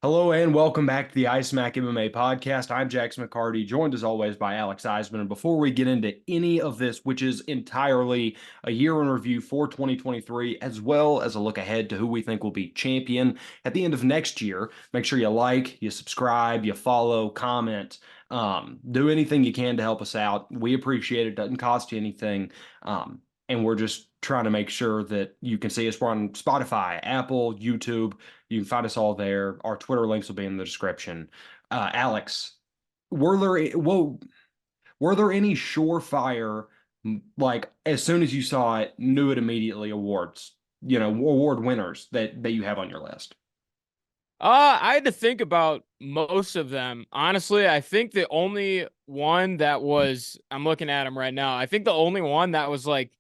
Hello and welcome back to the IceMac MMA podcast. I'm Jackson McCarty, joined as always by Alex Eisman. And before we get into any of this, which is entirely a year in review for 2023, as well as a look ahead to who we think will be champion at the end of next year, make sure you like, you subscribe, you follow, comment, do anything you can to help us out. We appreciate it. Doesn't cost you anything. And we're just trying to make sure that you can see us. We're on Spotify, Apple, YouTube. You can find us all there. Our Twitter links will be in the description. Alex, were there whoa, were there any surefire, like as soon as you saw it, knew it immediately awards, award winners that you have on your list? I had to think about most of them. Honestly, I think the only one that was, I'm looking at him right now. I think the only one that was like,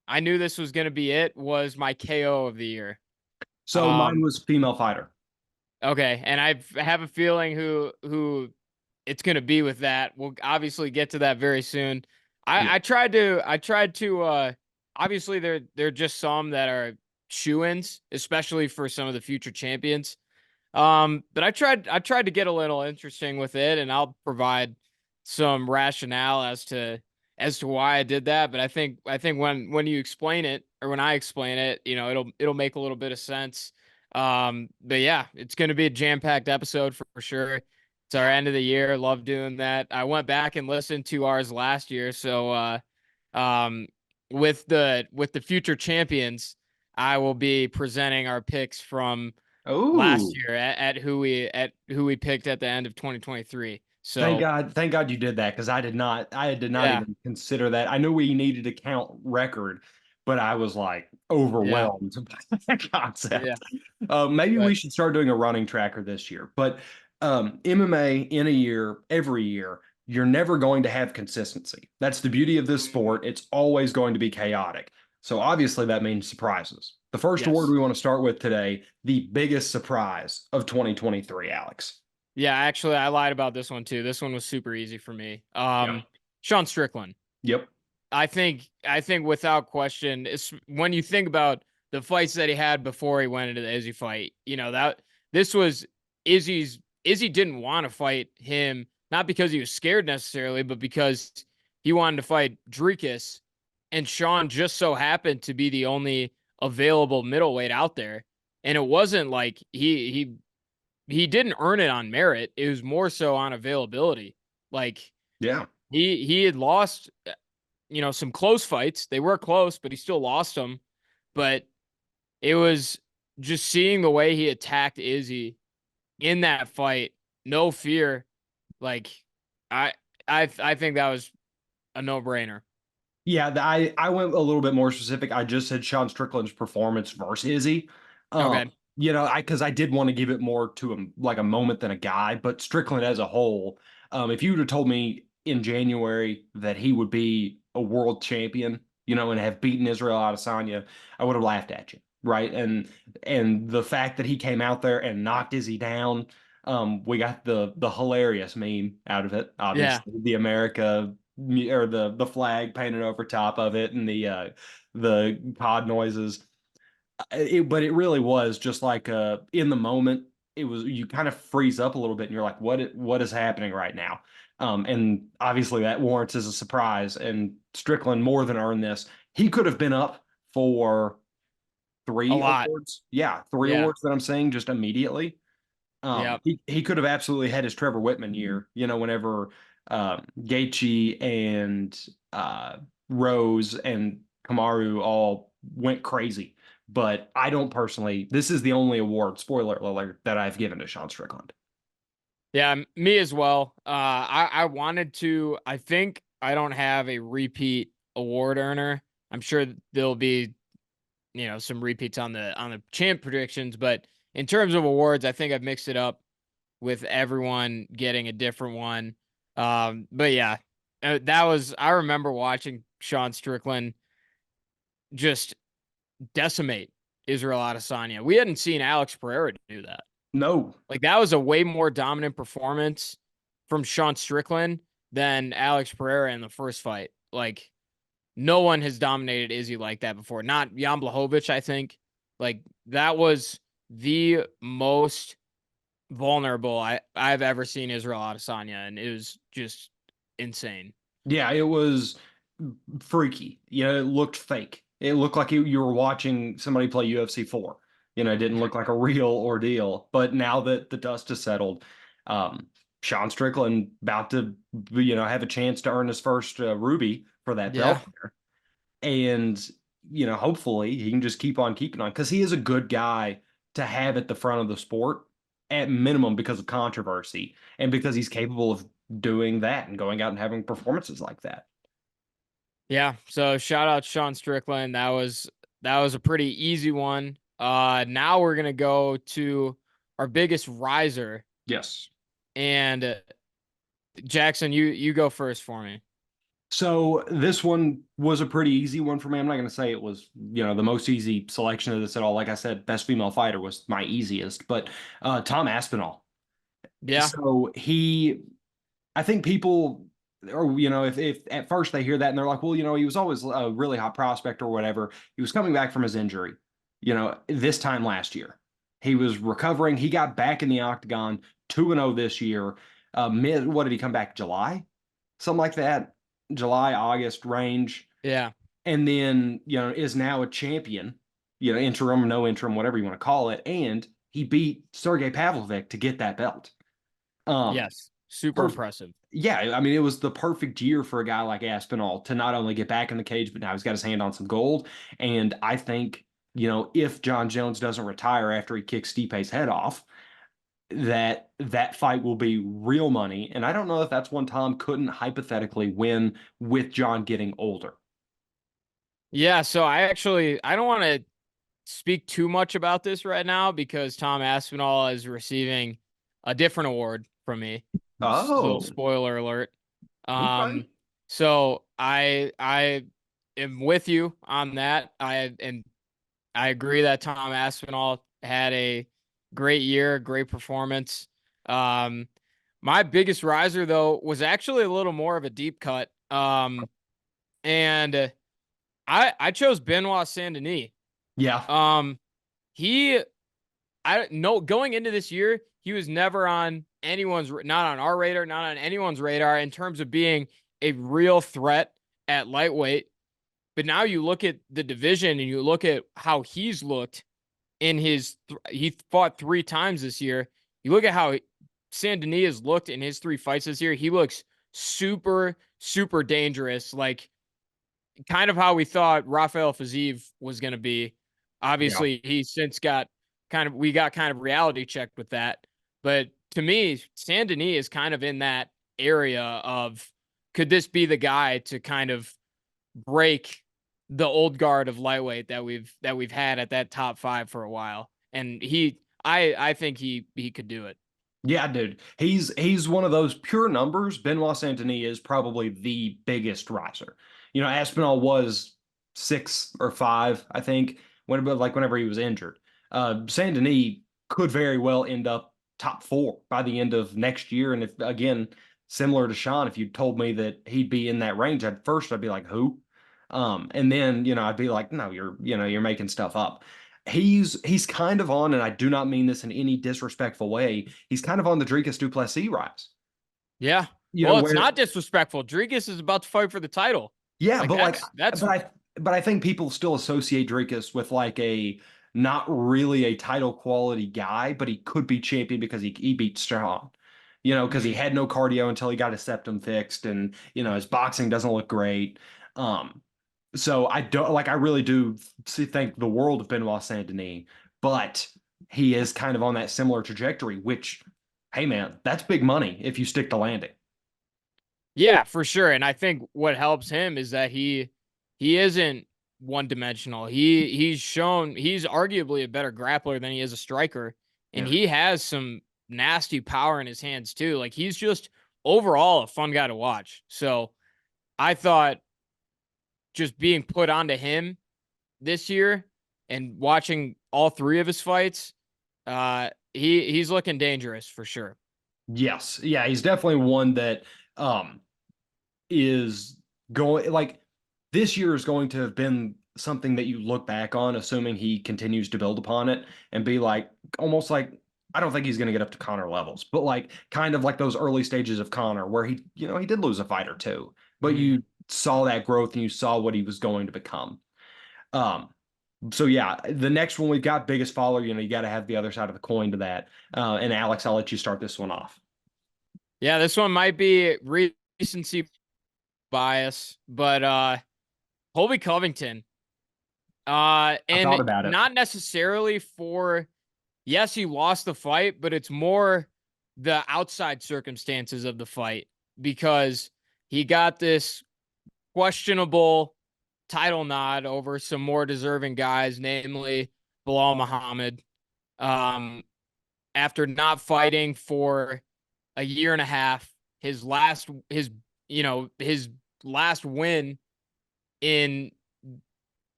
I knew this was going to be it was my KO of the year. So mine Um, was female fighter. okay. And I have a feeling who it's going to be with that. We'll obviously get to that very soon. Yeah. I tried to, obviously there are just some that are shoo-ins, especially for some of the future champions. But I tried to get a little interesting with it, and I'll provide some rationale as to why I did that. But I think when you explain it, or when I explain it, it'll make a little bit of sense. But yeah, it's gonna be a jam-packed episode for sure. It's our end of the year. Love doing that. I went back and listened to ours last year, so um with the future champions, I will be presenting our picks from last Oh, year at who we picked at the end of 2023. thank So God. Thank God you did that because I did not yeah, even consider that. I knew we needed to count record, but I was like yeah, overwhelmed by that yeah. concept. Maybe we But should start doing a running tracker this year. But MMA in a year, every year, you're never going to have consistency. That's the beauty of this sport. It's always going to be chaotic. So obviously that means surprises. The first award yes, we want to start with today, the biggest surprise of 2023, Alex. yeah. Actually, I lied about this one too. This one was super easy for me. Yep. Sean Strickland. Yep. I think without question, it's when you think about the fights that he had before he went into the Izzy fight. That this was Izzy's. Izzy didn't want to fight him, not because he was scared necessarily, but because he wanted to fight Dricus, and Sean just so happened to be the only available middleweight out there. And it wasn't like he didn't earn it on merit. It was more so on availability. Like Yeah. he had lost some close fights. They were close, but he still lost them. But it was just seeing the way he attacked Izzy in that fight, no fear. Like I I think that was a no-brainer. Yeah, I went a little bit more specific. I just said Sean Strickland's performance versus Izzy. Okay. I because I did want to give it more to him like a moment than a guy, but Strickland as a whole, if you would have told me in January that he would be a world champion, and have beaten Israel Adesanya, I would have laughed at you, right? And the fact that he came out there and knocked Izzy down, we got the hilarious meme out of it, Yeah. obviously, the America or the flag painted over top of it and the pod noises. But it really was just like in the moment. It was you kind of freeze up a little bit and you're like, what is happening right now? And obviously that warrants as a surprise. And Strickland more than earned this. He could have been up for A three lot. awards. Yeah, three Yeah. awards that I'm saying just immediately. Yeah. He could have absolutely had his Trevor Whitman year, whenever Gaethje and Rose and Kamaru all went crazy. But I don't personally, this is the only award, spoiler alert, that I've given to Sean Strickland. Yeah, me as well. I wanted to. I think I don't have a repeat award earner. I'm sure there'll be some repeats on the champ predictions, but in terms of awards, I think I've mixed it up with everyone getting a different one. But yeah, that was. I remember watching Sean Strickland just decimate Israel Adesanya. We hadn't seen Alex Pereira do that. No. Like that was a way more dominant performance from Sean Strickland than Alex Pereira in the first fight. Like no one has dominated Izzy like that before. Not Jan Blachowicz, I think. Like that was the most vulnerable I've ever seen Israel Adesanya, and it was just insane. Yeah, it was freaky. You know, it looked fake. It looked like you were watching somebody play UFC 4. You know, it didn't look like a real ordeal. But now that the dust has settled, um, Sean Strickland about to, have a chance to earn his first ruby for that belt Yeah. there. And, hopefully he can just keep on keeping on because he is a good guy to have at the front of the sport at minimum because of controversy and because he's capable of doing that and going out and having performances like that. Yeah. So shout out Sean Strickland. That was a pretty easy one. Now we're gonna go to our biggest riser. Yes. And Jackson, you go first for me. So this one was a pretty easy one for me. I'm not going to say it was, the most easy selection of this at all. Like I said, best female fighter was my easiest, but Tom Aspinall. Yeah. So I think people, or if at first they hear that and they're like, well, he was always a really hot prospect or whatever. He was coming back from his injury, this time last year. He was recovering. He got back in the octagon, 2-0 this year. What did he come back? July? Something like that. July, August range. Yeah. And then, is now a champion, interim, no interim, whatever you want to call it. And he beat Sergey Pavlovich to get that belt. Yes. Super impressive. Yeah, I mean, it was the perfect year for a guy like Aspinall to not only get back in the cage, but now he's got his hand on some gold. And I think, if John Jones doesn't retire after he kicks Stipe's head off, that fight will be real money. And I don't know if that's one Tom couldn't hypothetically win with John getting older. Yeah. So I don't want to speak too much about this right now because Tom Aspinall is receiving a different award from me. Little Oh, spoiler alert. okay. Um, so I am with you on that. I agree that Tom Aspinall had a great year, great performance. Um, my biggest riser though was actually a little more of a deep cut. And I chose Benoit Saint Denis. Yeah. Um, he I know going into this year, he was never on not on our radar, not on anyone's radar in terms of being a real threat at lightweight. But now you look at the division and you look at how he's looked in he fought 3 times this year. You look at how Saint Denis has looked in his 3 fights this year. He looks super, super dangerous. Like kind of how we thought Rafael Fiziev was going to be. Yeah. Obviously, he's since we got kind of reality checked with that. But to me, Saint Denis is kind of in that area of could this be the guy to kind of break the old guard of lightweight that we've had at that top 5 for a while? And I think he could do it. Yeah, dude. He's one of those pure numbers. Benoit Saint Denis is probably the biggest riser. Aspinall was 6 or 5, I think, whenever he was injured. Saint Denis could very well end up top 4 by the end of next year. And if again, similar to Sean, if you told me that he'd be in that range, at first I'd be like, who? And then, I'd be like, no, you're making stuff up. He's kind of on, and I do not mean this in any disrespectful way. He's kind of on the Dricus du Plessis rise. Yeah. You know Well, it's where, not disrespectful. Dricus is about to fight for the title. yeah, Like but like, that's but I think people still associate Dricus with like a not really a title quality guy, but he could be champion because he beat Strong. Because he mhm. had no cardio until he got his septum fixed, and his boxing doesn't look great. Um, So I really do think the world of Benoit Saint Denis, but he is kind of on that similar trajectory, which, hey man, that's big money if you stick the landing. Yeah, for sure. And I think what helps him is that he isn't one dimensional. He's shown he's arguably a better grappler than he is a striker. And Yeah. he has some nasty power in his hands too. Like he's just overall a fun guy to watch. So I thought just being put onto him this year and watching all 3 of his fights, he's looking dangerous for sure. Yes. Yeah, he's definitely one that um is going like this year is going to have been something that you look back on, assuming he continues to build upon it and be like almost like I don't think he's going to get up to Conor levels, but like kind of like those early stages of Conor where he did lose a fight or two, but Mhm. you saw that growth and you saw what he was going to become. Um, so yeah, the next one we've got biggest follower, you got to have the other side of the coin to that. And Alex, I'll let you start this one off. Yeah, this one might be recency bias, but Colby Covington. I thought And about it. not necessarily for, yes, he lost the fight, but it's more the outside circumstances of the fight because he got this questionable title nod over some more deserving guys, namely Bilal Muhammad. Um, After not fighting for a year and a half, his last win in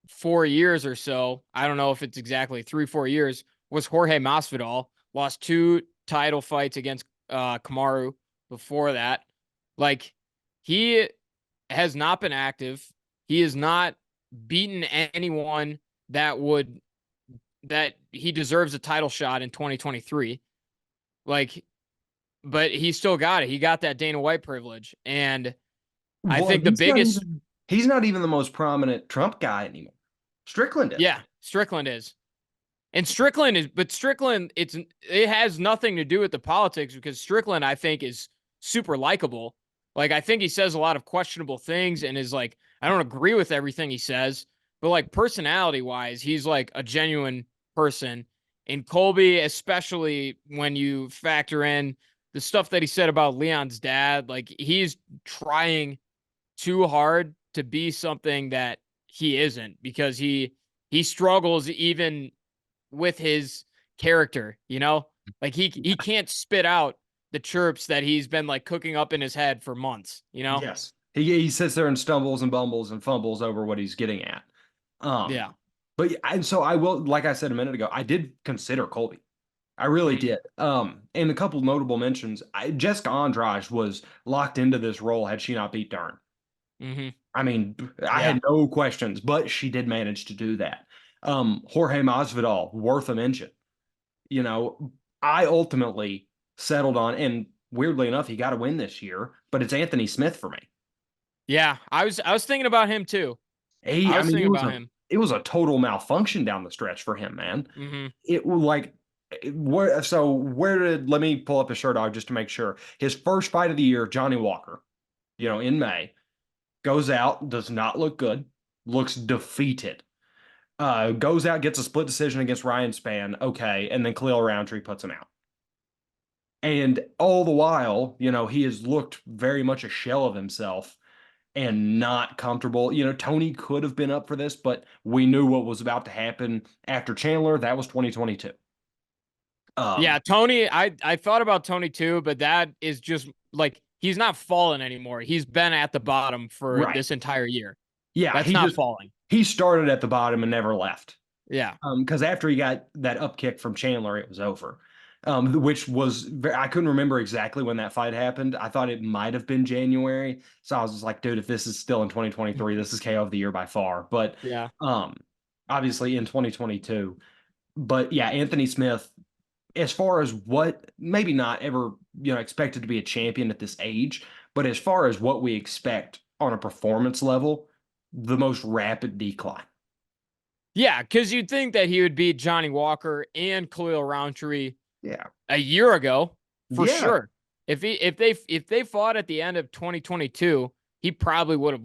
4 years or so. I don't know if it's exactly 3-4 years. Was Jorge Masvidal. Lost two title fights against Kamaru before that. Like he has not been active. He has not beaten anyone that he deserves a title shot in 2023. Like, but he still got it. He got that Dana White privilege. And I Well, think the biggest, he's not even the most prominent Trump guy anymore. Strickland is. yeah, Strickland is. And Strickland, it has nothing to do with the politics because Strickland, I think, is super likable. Like, I think he says a lot of questionable things and is like, I don't agree with everything he says, but like personality wise, he's like a genuine person. And Colby, especially when you factor in the stuff that he said about Leon's dad, like he's trying too hard to be something that he isn't because he struggles even with his character, Like he can't spit out the chirps that he's been like cooking up in his head for months. Yes. He sits there and stumbles and bumbles and fumbles over what he's getting at. Um, Yeah. but and so I will, like I said a minute ago, I did consider Colby. I really Mhm. did. And a couple notable mentions. Jessica Andrade was locked into this role had she not beat Dern. Mhm. I mean, I Yeah. had no questions, but she did manage to do that. Jorge Masvidal, worth a mention. You know, I ultimately settled on, and weirdly enough, he got a win this year, but it's Anthony Smith for me. Yeah. I was thinking about him too. I I was mean, thinking about him. it was a total malfunction down the stretch for him, man. Mhm. It was like where did let me pull up his shirt off just to make sure. His first fight of the year, Johnny Walker, in May, goes out, does not look good, looks defeated. Goes out, gets a split decision against Ryan Spann, okay, and then Khalil Roundtree puts him out. And all the while, he has looked very much a shell of himself and not comfortable. Tony could have been up for this, but we knew what was about to happen after Chandler. That was 2022. Yeah, Tony, I thought about Tony too, but that is just like he's not falling anymore. He's been at the bottom for Right. this entire year. Yeah, That's not falling. he started at the bottom and never left. Yeah. Because after he got that up kick from Chandler, it was over. Which was I couldn't remember exactly when that fight happened. I thought it might have been January. So I was just like, dude, if this is still in 2023, this is KO of the year by far. But Yeah. um, obviously in 2022. But yeah, Anthony Smith, as far as what maybe not ever, expected to be a champion at this age, but as far as what we expect on a performance level, the most rapid decline. Yeah, because you'd think that he would beat Johnny Walker and Khalil Roundtree Yeah. a year ago for Yeah. sure. If they fought at the end of 2022, he probably would have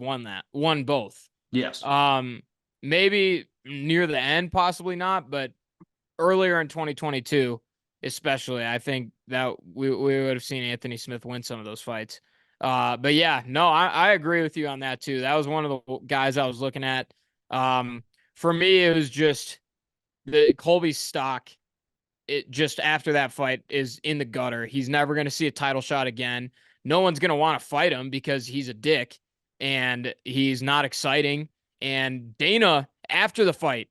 won both. Yes. Um, Maybe near the end, possibly not, but earlier in 2022, especially, I think that we would have seen Anthony Smith win some of those fights. But yeah, no, I agree with you on that too. That was one of the guys I was looking at. For me, it was just the Colby's stock. It just after that fight is in the gutter. He's never going to see a title shot again. No one's going to want to fight him because he's a dick and he's not exciting. And Dana, after the fight,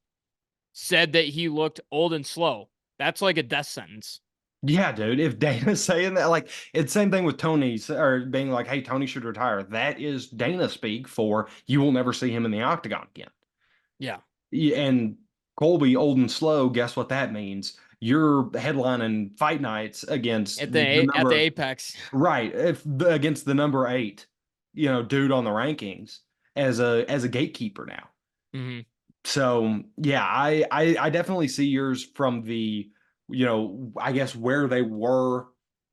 said that he looked old and slow. That's like a death sentence. Yeah, dude. If Dana's saying that, like, it's same thing with Tony's or being like, hey, Tony should retire. That is Dana speak for you will never see him in the octagon again. Yeah. And Colby, old and slow, guess what that means? you're headlining fight nights against at the the number Apex. right against the number 8, dude on the rankings as a gatekeeper now. Hmm. So yeah, I definitely see yours from the, I guess where they were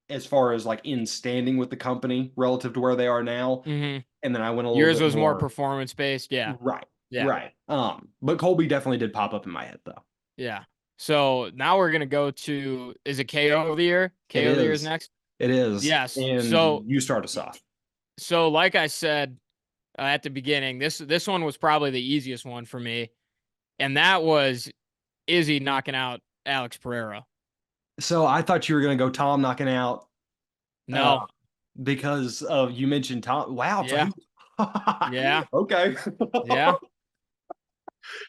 as far as like in standing with the company relative to where they are now. Hmm. And then I went a little Yours bit was more more performance based. Yeah. right, Yeah. right. But Colby definitely did pop up in my head though. Yeah. So now we're gonna go to, is it KO of the year? It KO of the year is is. next. It is. Yes. And So you start us off. like I said at the beginning, this one was probably the easiest one for me, and that was Izzy knocking out Alex Pereira. So I thought you were going to go Tom knocking out uh, No. because of you mentioned Tom. Wow. So Yeah. he, Yeah. okay. Yeah. I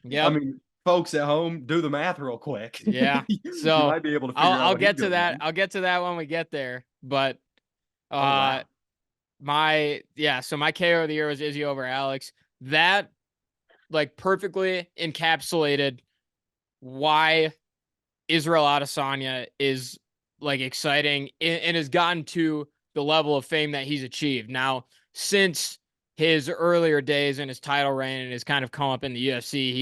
Yep. mean, folks at home, do the math real quick. Yeah. You So might be able to figure out I'll what he's get to going to that. win. I'll get to that when we get there. But Oh, uh wow. so my KO of the year was Izzy over Alex. That like perfectly encapsulated why Israel Adesanya is like exciting and has gotten to the level of fame that he's achieved. Now, since his earlier days in his title reign and has kind of come up in the UFC,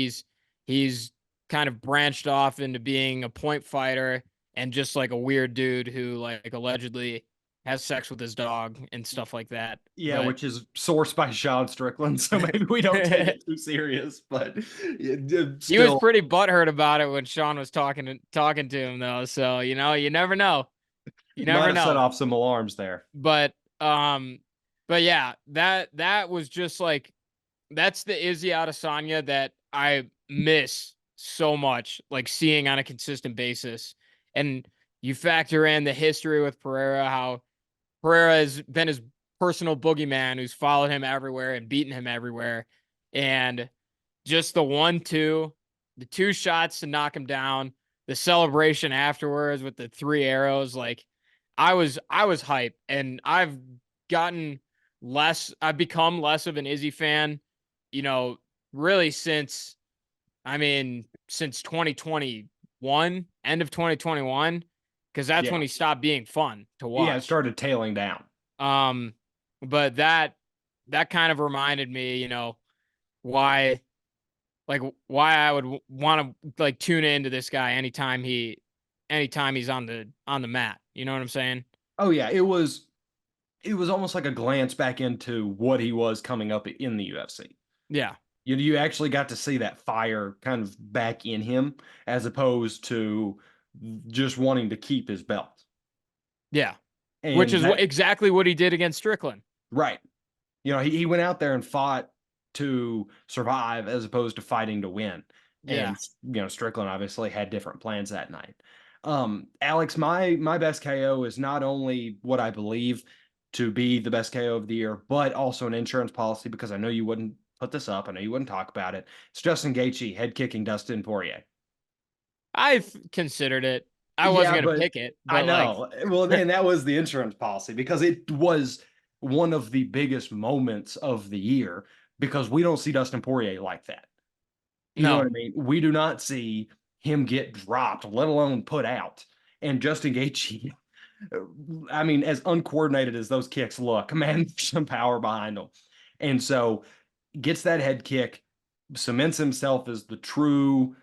he's kind of branched off into being a point fighter and just like a weird dude who like allegedly has sex with his dog and stuff like that. Yeah, But which is sourced by Sean Strickland, so maybe we don't take it too serious, but he was still, pretty butthurt about it when Sean was talking to him though. So, you never know. You might never have set know. off some alarms there. But um but yeah, that was just like that's the Izzy Adesanya that I miss so much, like seeing on a consistent basis. And you factor in the history with Pereira, how Pereira has been his personal boogeyman who's followed him everywhere and beaten him everywhere. And just the 1-2, the 2 shots to knock him down, the celebration afterwards with the 3 arrows, like I was hyped, and I've become less of an Izzy fan, you know, really since 2021, end of 2021, because that's Yeah. when he stopped being fun to Yeah, it watch. started tailing down. Um, but that kind of reminded me, why why I would want to like tune into this guy anytime he's on the mat. You know what I'm saying? Oh yeah, it was almost like a glance back into what he was coming up in the UFC. Yeah. You actually got to see that fire kind of back in him as opposed to just wanting to keep his belt. Yeah. Which And is that exactly what he did against Strickland. right. He went out there and fought to survive as opposed to fighting to win. Yeah. And Strickland obviously had different plans that night. Alex, my best KO is not only what I believe to be the best KO of the year, but also an insurance policy because I know you wouldn't put this up. I know you wouldn't talk about it. It's Justin Gaethje head kicking Dustin Poirier. I've considered it. I wasn't Yeah, gonna but pick it, I but like, know. Well, and that was the insurance policy because it was one of the biggest moments of the year because we don't see Dustin Poirier like that. You know what no. I mean? We do not see him get dropped, let alone put out. And Justin Gaethje, I mean, as uncoordinated as those kicks look, man, there's some power behind them. And so gets that head kick, cements himself as the true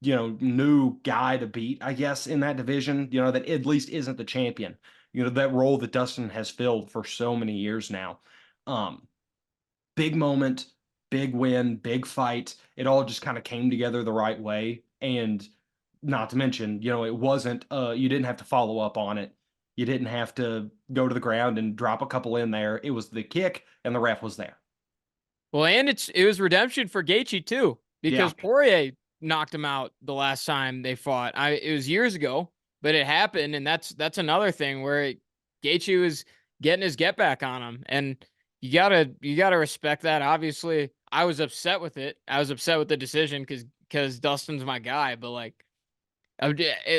new guy to beat, I guess, in that division, that at least isn't the champion, that role that Dustin has filled for so many years now. Um, Big moment, big win, big fight. It all just kind of came together the right way. And not to mention, it wasn't, you didn't have to follow up on it. You didn't have to go to the ground and drop a couple in there. It was the kick and the ref was there. Well, and it was redemption for Gaethje too, Yeah. because Poirier knocked him out the last time they fought. It was years ago, but it happened, and that's another thing where Gaethje was getting his get back on him, and you gotta respect that. Obviously, I was upset with it. I was upset with the decision because Dustin's my guy, but like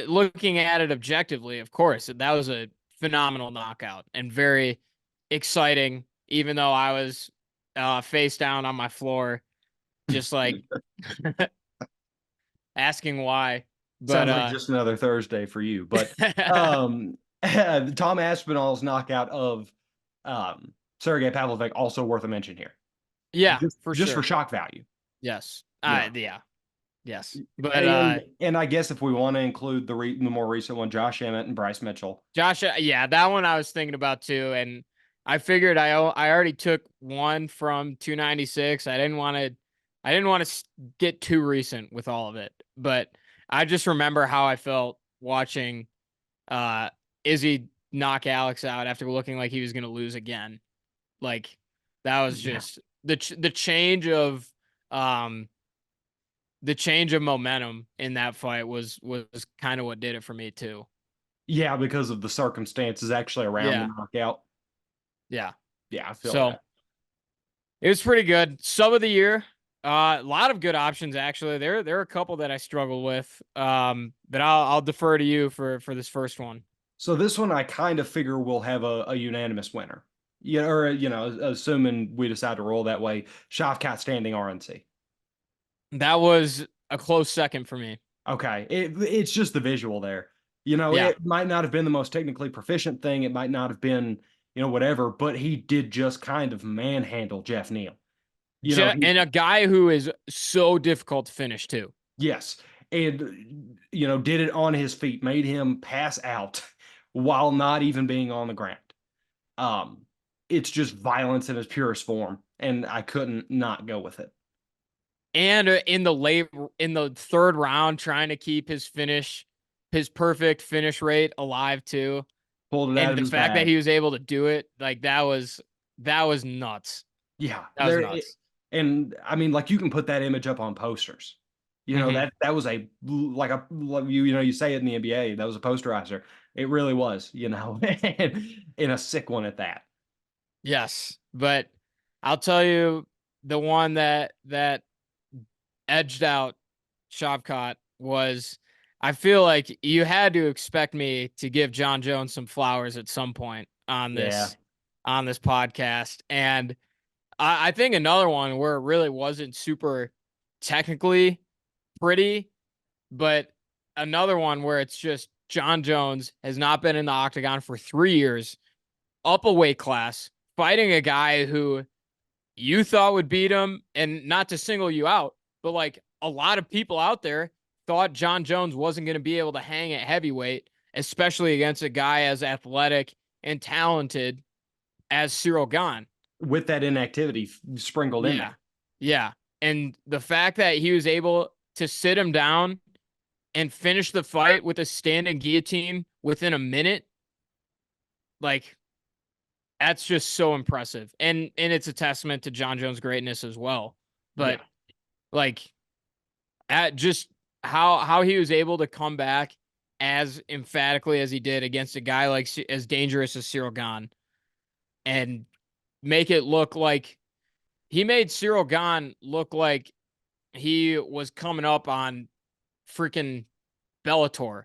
looking at it objectively, of course, that was a phenomenal knockout and very exciting. Even though I was face down on my floor, just like asking why. But Sounds like just another Thursday for you. But Tom Aspinall's knockout of Sergey Pavlovich also worth a mention here. yeah, for Just for sure. shock value. Yes. Yeah. Yeah. Yes. But And I guess if we want to include the more recent one, Josh Emmett and Bryce Mitchell. Josh, yeah, that one I was thinking about too, and I figured I already took one from 296. I didn't want to get too recent with all of it, but I just remember how I felt watching uh Izzy knock Alex out after looking like he was going to lose again. Like that was just the change of um the change of momentum in that fight was kind of what did it for me too. Yeah, because of the circumstances actually around the Yeah. knockout. Yeah. Yeah, I feel So that. it was pretty good. Sub of the year. A lot of good options actually. There are a couple that I struggle with. But I'll defer to you for this first one. So this one I kind of figure we'll have a unanimous winner. Yeah, or assuming we decide to roll that way, Shavkat standing RNC. That was a close second for me. Okay, it's just the visual there. Yeah. It might not have been the most technically proficient thing. It might not have been, whatever, but he did just kind of manhandle Jeff Neal. And a guy who is so difficult to finish too. Yes. And, did it on his feet, made him pass out while not even being on the ground. Um, it's just violence in its purest form, and I couldn't not go with it. And in the third round, trying to keep his perfect finish rate alive too. Pulled it out And of the his fact that bag. he was able to do it, like that was nuts. Yeah, That was nuts. and I mean, like you can put that image up on posters. Mm-hmm. That was you say it in the NBA. That was a posterizer. It really was, in a sick one at that. Yes, but I'll tell you the one that edged out Shavkat was I feel like you had to expect me to give John Jones some flowers at some point on Yeah, this podcast. And I think another one where it really wasn't super technically pretty, but another one where it's just John Jones has not been in the octagon for 3 years, up a weight class, fighting a guy who you thought would beat him, and not to single you out, but like a lot of people out there thought John Jones wasn't going to be able to hang at heavyweight, especially against a guy as athletic and talented as Cyril Gane. with that inactivity sprinkled in Yeah. there. Yeah. And the fact that he was able to sit him down and finish the fight with a standing guillotine within a minute, like that's just so impressive. And it's a testament to John Jones' greatness as well. But Yeah. like at just how he was able to come back as emphatically as he did against a guy like as dangerous as Cyril Gane and make it look like he made Cyril Gane look like he was coming up on freaking Bellator.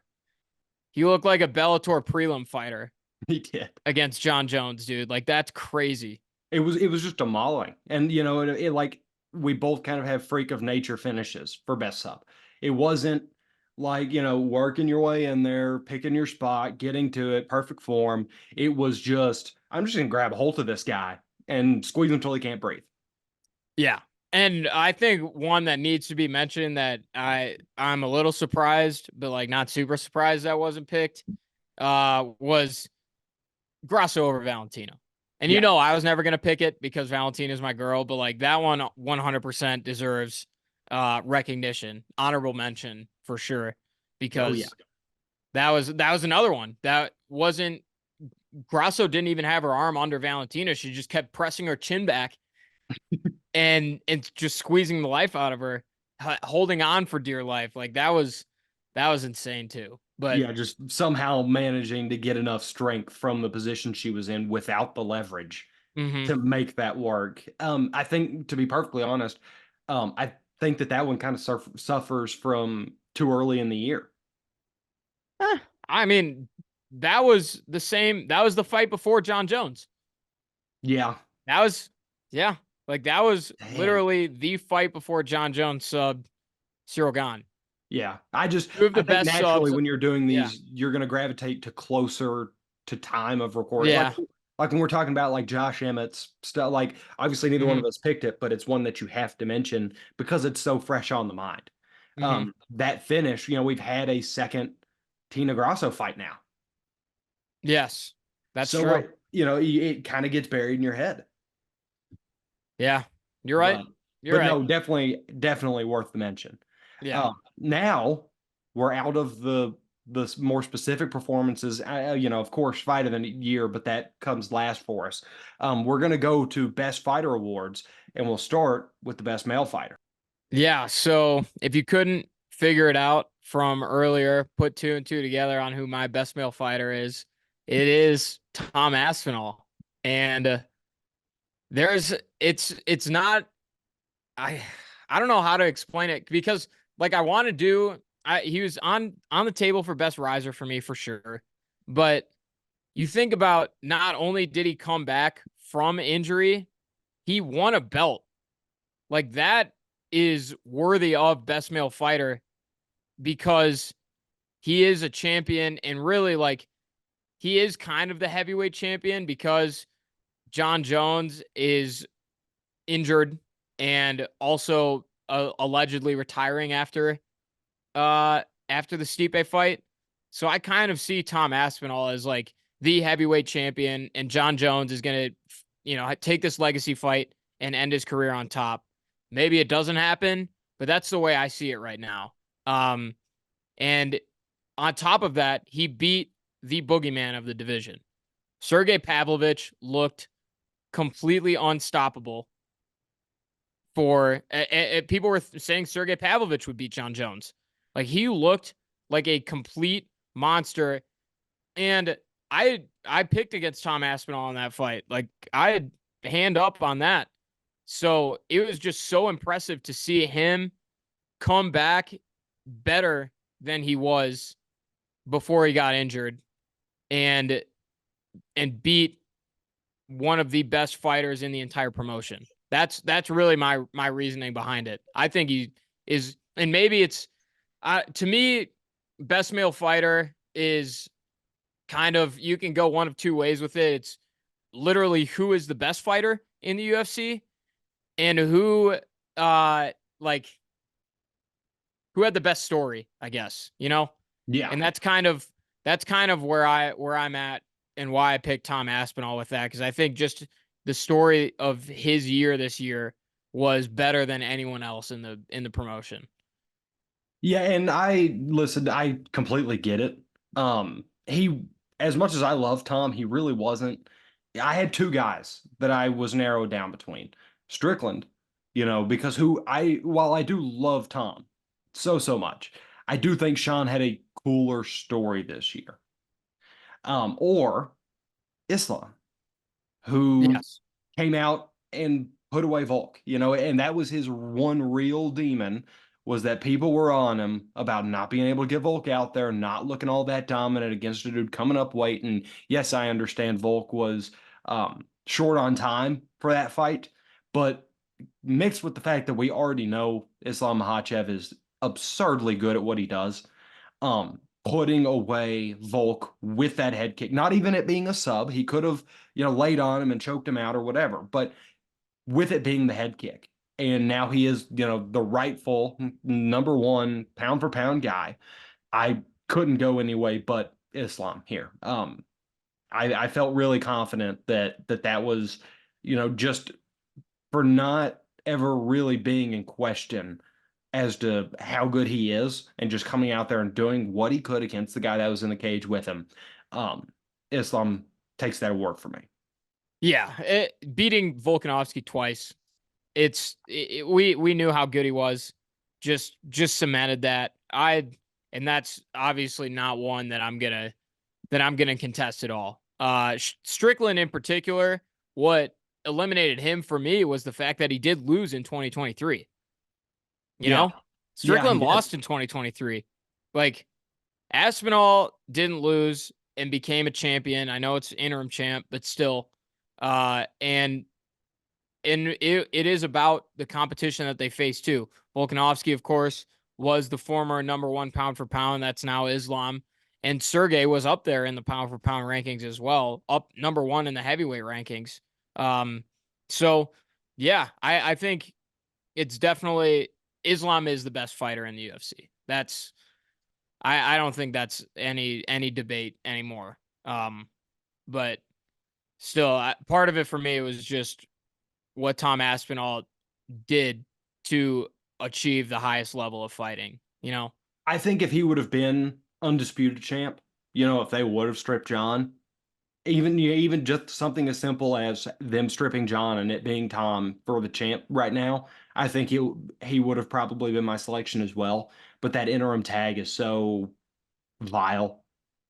He looked like a Bellator prelim fighter He did. against John Jones, dude. Like that's crazy. It was just a mauling, and it like we both kind of have freak of nature finishes for best sub. It wasn't like working your way in there, picking your spot, getting to it, perfect form. It was just I'm just gonna grab a hold of this guy and squeeze him until he can't breathe. Yeah. And I think one that needs to be mentioned that I'm a little surprised, but like not super surprised that wasn't picked, was Grasso over Valentina. And Yeah. I was never gonna pick it because Valentina's my girl, but like that one 100% deserves recognition, honorable mention for sure, because Oh yeah. that was another one that wasn't Grasso didn't even have her arm under Valentina. She just kept pressing her chin back and just squeezing the life out of her, holding on for dear life. Like that was insane too. But Yeah, just somehow managing to get enough strength from the position she was in without the leverage mm-hmm. to make that work. I think, to be perfectly honest, I think that one kind of suffers from too early in the year. I mean, that was the same. That was the fight before John Jones. Yeah. That was, yeah, like that was Damn. literally the fight before John Jones subbed Cyril Gane. Yeah. Two of I the think best naturally subs. when you're doing Yeah. these, you're going to gravitate to closer to time of recording. Yeah. Like when we're talking about like Josh Emmett's stuff, like obviously neither one Hmm. of us picked it, but it's one that you have to mention because it's so fresh on the mind. Hmm. That finish, we've had a second Tina Grasso fight now. Yes, that's So true. it kind of gets buried in your head. Yeah, you're right. But You're but right. no, definitely worth the mention. Yeah. Now we're out of the more specific performances. Of course, fight of the year, but that comes last for us. We're gonna go to best fighter awards, and we'll start with the best male fighter. Yeah. So if you couldn't figure it out from earlier, put two and two together on who my best male fighter is. It is Tom Aspinall. And it's not, I, I don't know how to explain it because like I want to do, he was on the table for best riser for me for sure. But you think about not only did he come back from injury, he won a belt. Like that is worthy of best male fighter because he is a champion and really like he is kind of the heavyweight champion because John Jones is injured and also allegedly retiring after the Stipe fight. So I kind of see Tom Aspinall as like the heavyweight champion and John Jones is going to take this legacy fight and end his career on top. Maybe it doesn't happen, but that's the way I see it right now. And on top of that, he beat the boogeyman of the division. Sergey Pavlovich looked completely unstoppable for people were saying Sergey Pavlovich would beat John Jones. Like he looked like a complete monster. And I picked against Tom Aspinall in that fight. Like I had hand up on that. So it was just so impressive to see him come back better than he was before he got injured and beat one of the best fighters in the entire promotion. That's really my reasoning behind it. I think he is, and maybe it's to me, best male fighter is kind of you can go one of two ways with it. It's literally who is the best fighter in the UFC and like who had the best story, I guess, Yeah. And that's kind of where I'm at and why I picked Tom Aspinall with that because I think just the story of his year this year was better than anyone else in the promotion. Yeah, and I completely get it. He as much as I love Tom, he really wasn't. I had two guys that I was narrowed down between. Strickland, because while I do love Tom so much, I do think Sean had a cooler story this year. Or Islam, who Yes. came out and put away Volk, and that was his one real demon was that people were on him about not being able to get Volk out there, not looking all that dominant against a dude coming up weight. And yes, I understand Volk was short on time for that fight, but mixed with the fact that we already know Islam Makhachev is absurdly good at what he does, putting away Volk with that head kick, not even it being a sub. He could have, laid on him and choked him out or whatever, but with it being the head kick. And now he is, the rightful number one pound for pound guy. I couldn't go any way but Islam here. I felt really confident that was, just for not ever really being in question as to how good he is and just coming out there and doing what he could against the guy that was in the cage with him. Um, Islam takes that award for me. Yeah, beating Volkanovski twice. We knew how good he was. Just cemented that. And that's obviously not one that I'm gonna contest at all. Strickland in particular, what eliminated him for me was the fact that he did lose in 2023. You Yeah. know, Yeah, he Strickland did. lost in 2023. Like Aspinall didn't lose and became a champion. I know it's interim champ, but still. And it is about the competition that they face too. Volkanovski, of course, was the former number one pound for pound. That's now Islam. And Sergey was up there in the pound for pound rankings as well, up number one in the heavyweight rankings. Um, so yeah, I think it's definitely Islam is the best fighter in the UFC. That's I don't think that's any debate anymore. But still, part of it for me was just what Tom Aspinall did to achieve the highest level of fighting. You know, I think if he would have been undisputed champ, if they would have stripped John, even just something as simple as them stripping John and it being Tom for the champ right now, I think he would have probably been my selection as well. But that interim tag is so vile.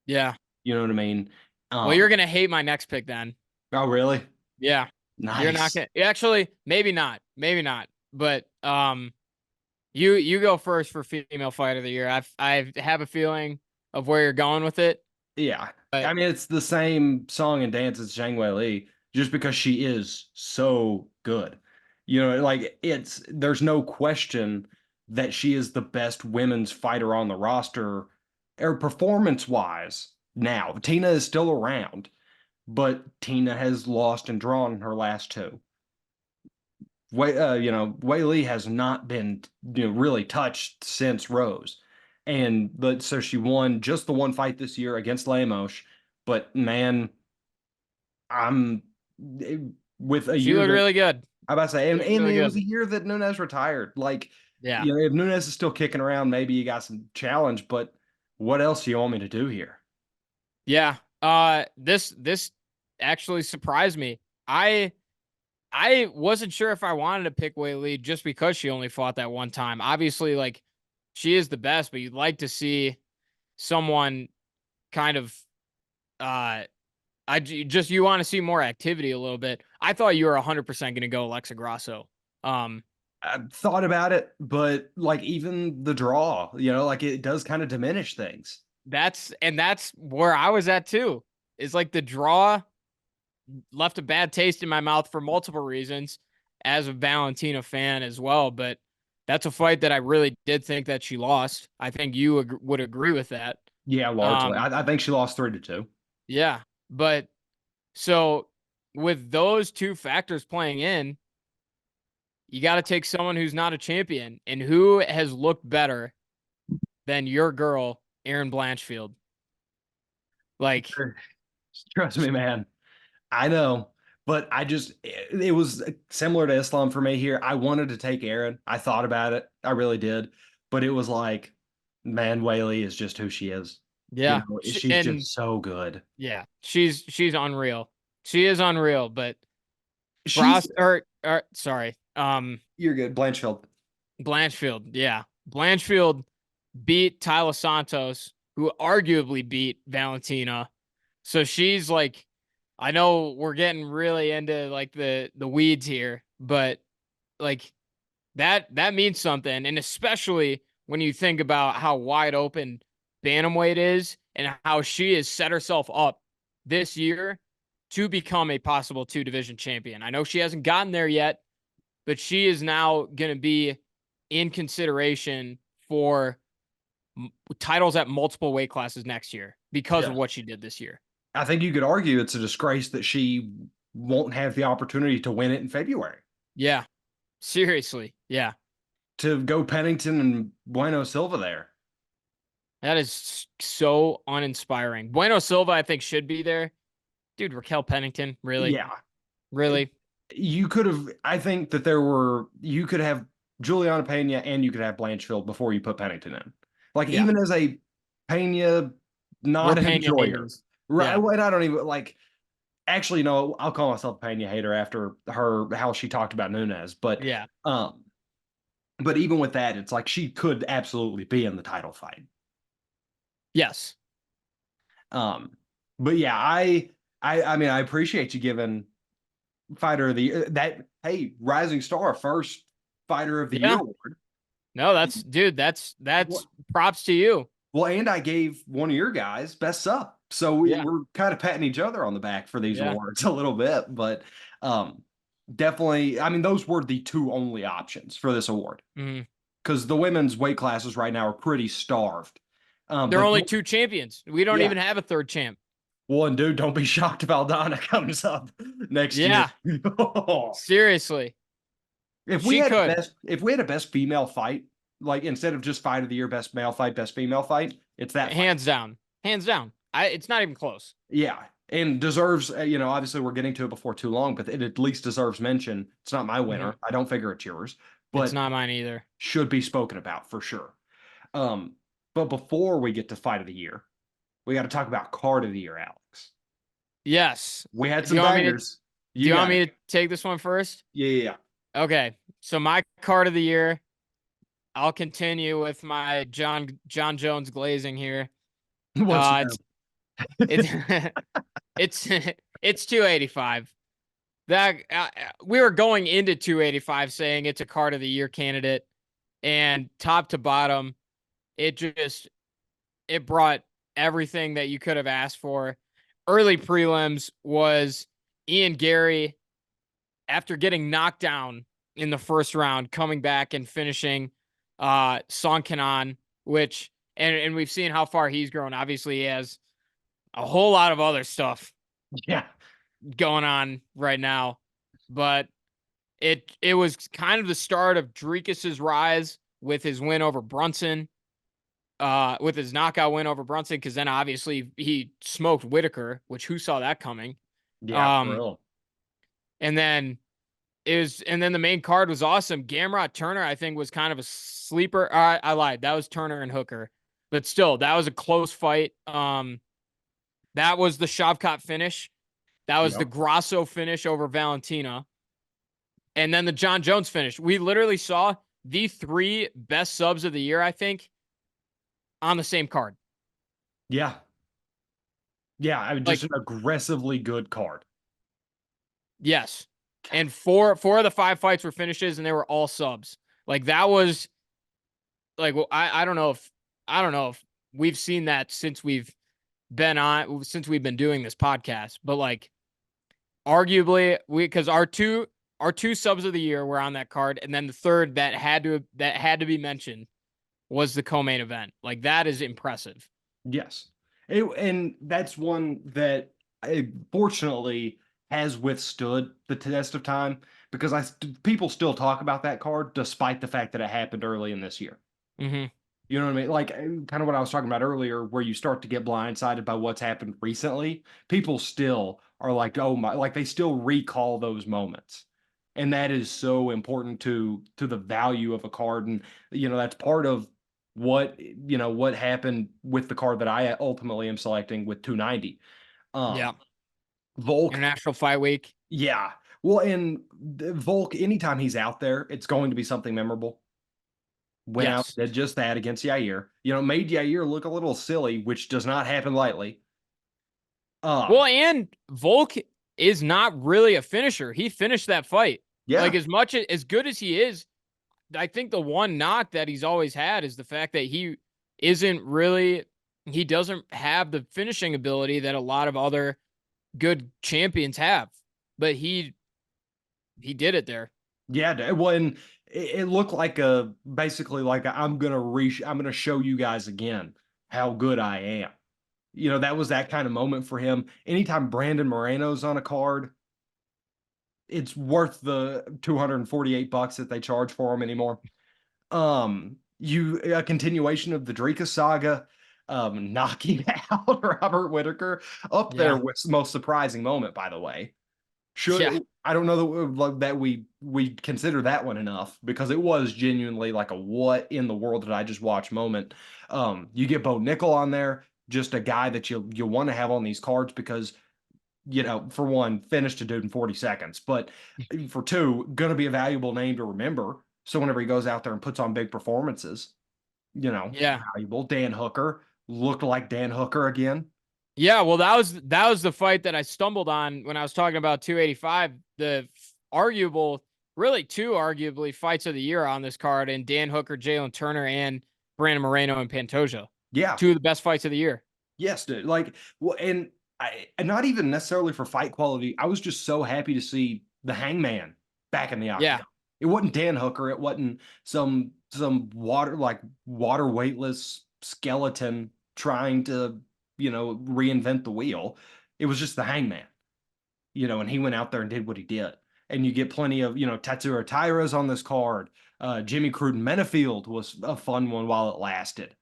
yeah. You know what I mean? Well, you're Um, gonna hate my next pick then. oh really? Yeah, you're not Nice. gonna. Actually, maybe not. But you go first for female fight of the year. I have a feeling of where you're going with it, Yeah. but I mean, it's the same song and dance as Zhang Wei Li, just because she is so good. Like there's no question that she is the best women's fighter on the roster, or performance wise. Now, Tina is still around, but Tina has lost and drawn her last two. Wei Li has not been, really touched since Rose. But so she won just the one fight this year against Lemos, but man, I'm eh, with a she year looked that really good. I about to say, She and, looked and really it was good. a year that Nunez retired. Like, Yeah, if Nunez is still kicking around, maybe you got some challenge, but what else do you want me to do here? yeah. This actually surprised me. I I wasn't sure if I wanted to pick Wei Li just because she only fought that one time. Obviously, like she is the best, but you'd like to see someone kind of uh just you want to see more activity a little bit. I thought you were 100% going to go Alexa Grasso. Um I thought about it, but like even the draw, like it does kind of diminish things. that's where I was at too. Is like the draw left a bad taste in my mouth for multiple reasons as a Valentina fan as well, but that's a fight that I really did think that she lost. I think you would agree with that. Yeah, largely. Um I think she lost 3-2. yeah, but so with those two factors playing in, you got to take someone who's not a champion and who has looked better than your girl, Aaron Blanchfield. Like, Trust me, man. I know, but it was similar to Islam for me here. I wanted to take Aaron. I thought about it. I really did. But it was like, man, Whaley is just who she is. yeah, She's and just so good. yeah, she's unreal. She is unreal, but She's Frost or sorry, You're good. Blanchfield. Blanchfield, yeah, Blanchfield beat Tyler Santos, who arguably beat Valentina. So she's like, I know we're getting really into like the weeds here, but like that means something, and especially when you think about how wide open bantamweight is and how she has set herself up this year to become a possible two division champion. I know she hasn't gotten there yet, but she is now going to be in consideration for titles at multiple weight classes next year because of Yeah. what she did this year. I think you could argue it's a disgrace that she won't have the opportunity to win it in February. Yeah, seriously. Yeah, To go Pennington and Bueno Silva there. that is so uninspiring. Bueno Silva, I think, should be there. Dude, Raquel Pennington, really? Yeah. Really? You could have, I think that you could have Juliana Pena and you could have Blanchfield before you put Pennington in. Like, Yeah. even as a Pena We're not Pena enjoyer, haters. right? Yeah. And I don't even actually, no, I'll call myself a Pena hater after how she talked about Nunez. Yeah. But even with that, it's like she could absolutely be in the title fight. Yes. Um, but yeah, I mean, I appreciate you giving fighter of the that hey rising star first fighter of the year Yeah. award. No, that's Well, props to you. and I gave one of your guys best sub, so Yeah. we're kind of patting each other on the back for these Yeah. awards a little bit, but um, definitely, I mean, those were the two only options for this award. Mhm. because the women's weight classes right now are pretty starved. There are But only two champions. We don't yeah, even have a third champ. well, and dude, don't be shocked if Aldana comes up next year. Yeah, seriously. She could. If we had a best female fight, like instead of just fight of the year, best male fight, best female fight, it's that fight. Hands down. Hands down. It's not even close. Yeah, and deserves. Obviously we're getting to it before too long, but it at least deserves mention. It's not my winner. I don't figure it's yours, It's but not mine either. should be spoken about for sure. Um, but before we get to fight of the year, we got to talk about card of the year, Alex. Yes. We had Do some you want me to bangers. do you want me to take this one first? Yeah. Okay. So my card of the year, I'll continue with my John Jones glazing here. What's It's it's it's 285. That we were going into 285 saying it's a card of the year candidate, and top to bottom, it brought everything that you could have asked for. Early prelims was Ian Gary, after getting knocked down in the first round, coming back and finishing Song Kanan, which and we've seen how far he's grown. Obviously, he has a whole lot of other stuff going on right now, but it was kind of the start of Dricus's rise with his win over Brunson, with his knockout win over Brunson, because then obviously he smoked Whitaker, which who saw that coming? Yeah, for real. And then the main card was awesome. Gamrot Turner, I think, was kind of a sleeper. I lied. That was Turner and Hooker. But still, that was a close fight. That was the Shavkat finish. That was the Grasso finish over Valentina. And then the John Jones finish. We literally saw the three best subs of the year, I think, on the same card. Yeah. Yeah, I mean, just an aggressively good card. Yes. And four of the 5 fights were finishes, and they were all subs. Like that was like, well, I don't know if we've seen that since we've been doing this podcast, but like arguably because our two subs of the year were on that card, and then the third that had to be mentioned was the co-main event. Like that is impressive. Yes. And that's one that fortunately has withstood the test of time, because people still talk about that card despite the fact that it happened early in this year. Mm-hmm. You know what I mean? Like kind of what I was talking about earlier, where you start to get blindsided by what's happened recently. People still are like, oh my, like they still recall those moments. And that is so important to the value of a card. And, that's part of what happened with the card that I ultimately am selecting with 290. Yeah. Volk. International Fight Week. Yeah. Well, and Volk, anytime he's out there, it's going to be something memorable. Went out, did just that against Yair. Made Yair look a little silly, which does not happen lightly. Well, and Volk is not really a finisher. He finished that fight. Yeah. Like as good as he is, I think the one knock that he's always had is the fact that he doesn't have the finishing ability that a lot of other good champions have. But he did it there. Yeah, well, and it looked like basically like I'm gonna show you guys again how good I am. That was that kind of moment for him. Anytime Brandon Moreno's on a card, it's worth the $248 that they charge for him anymore. A continuation of the Dricus saga, knocking out Robert Whitaker up there with the most surprising moment, by the way. I don't know that we consider that one enough, because it was genuinely like a what in the world did I just watch moment. You get Bo Nickel on there, just a guy that you want to have on these cards because, for one, finished a dude in 40 seconds, but for two, going to be a valuable name to remember. So whenever he goes out there and puts on big performances, valuable. Dan Hooker looked like Dan Hooker again. Yeah, well, that was the fight that I stumbled on when I was talking about 285. The two arguably fights of the year on this card, and Dan Hooker, Jalen Turner, and Brandon Moreno and Pantoja. Yeah, 2 of the best fights of the year. Yes, dude. Like, well, and not even necessarily for fight quality. I was just so happy to see the Hangman back in the octagon. Yeah, It wasn't Dan Hooker. It wasn't some water weightless skeleton trying to, reinvent the wheel. It was just the Hangman, and he went out there and did what he did. And you get plenty of, Tetsuya Taira's on this card. Jimmy Cruden Menafield was a fun one while it lasted.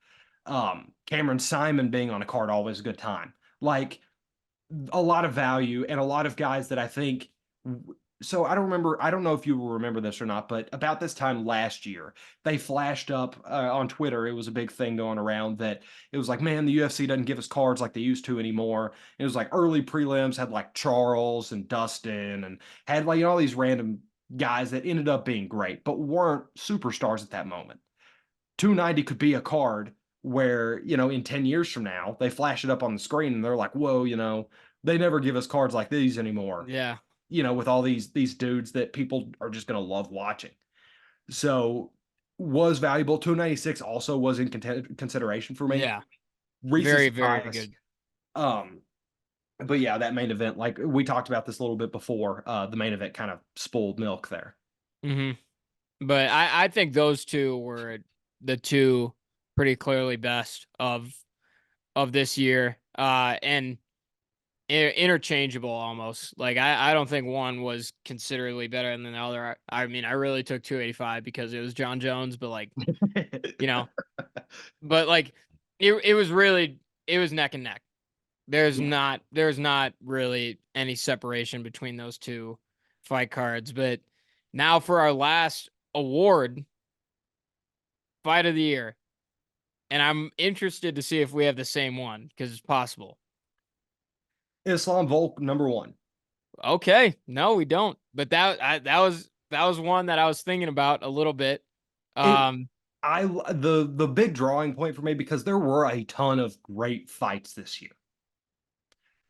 Cameron Simon being on a card, always a good time. Like, a lot of value and a lot of guys that I think. So I don't know if you will remember this or not, but about this time last year, they flashed up on Twitter. It was a big thing going around that it was like, man, the UFC doesn't give us cards like they used to anymore. It was like early prelims had like Charles and Dustin and had like all these random guys that ended up being great, but weren't superstars at that moment. 290 could be a card where, in 10 years from now, they flash it up on the screen and they're like, whoa, they never give us cards like these anymore, Yeah. with all these dudes that people are just going to love watching. So was valuable. 296 also was in consideration for me. Yeah. Recency Very, very bias. good. Um, but yeah, that main event, like we talked about this a little bit before, the main event kind of spoiled milk there. But I think those two were the two pretty clearly best of this year. And interchangeable almost. Like I don't think one was considerably better than the other. I mean, I really took 285 because it was John Jones, but like, you know, but like it was neck and neck. There's not really any separation between those two fight cards. But now for our last award, fight of the year. And I'm interested to see if we have the same one because it's possible. Islam Volk, number one. Okay, no, we don't. But that was one that I was thinking about a little bit. It Um, the big drawing point for me, because there were a ton of great fights this year.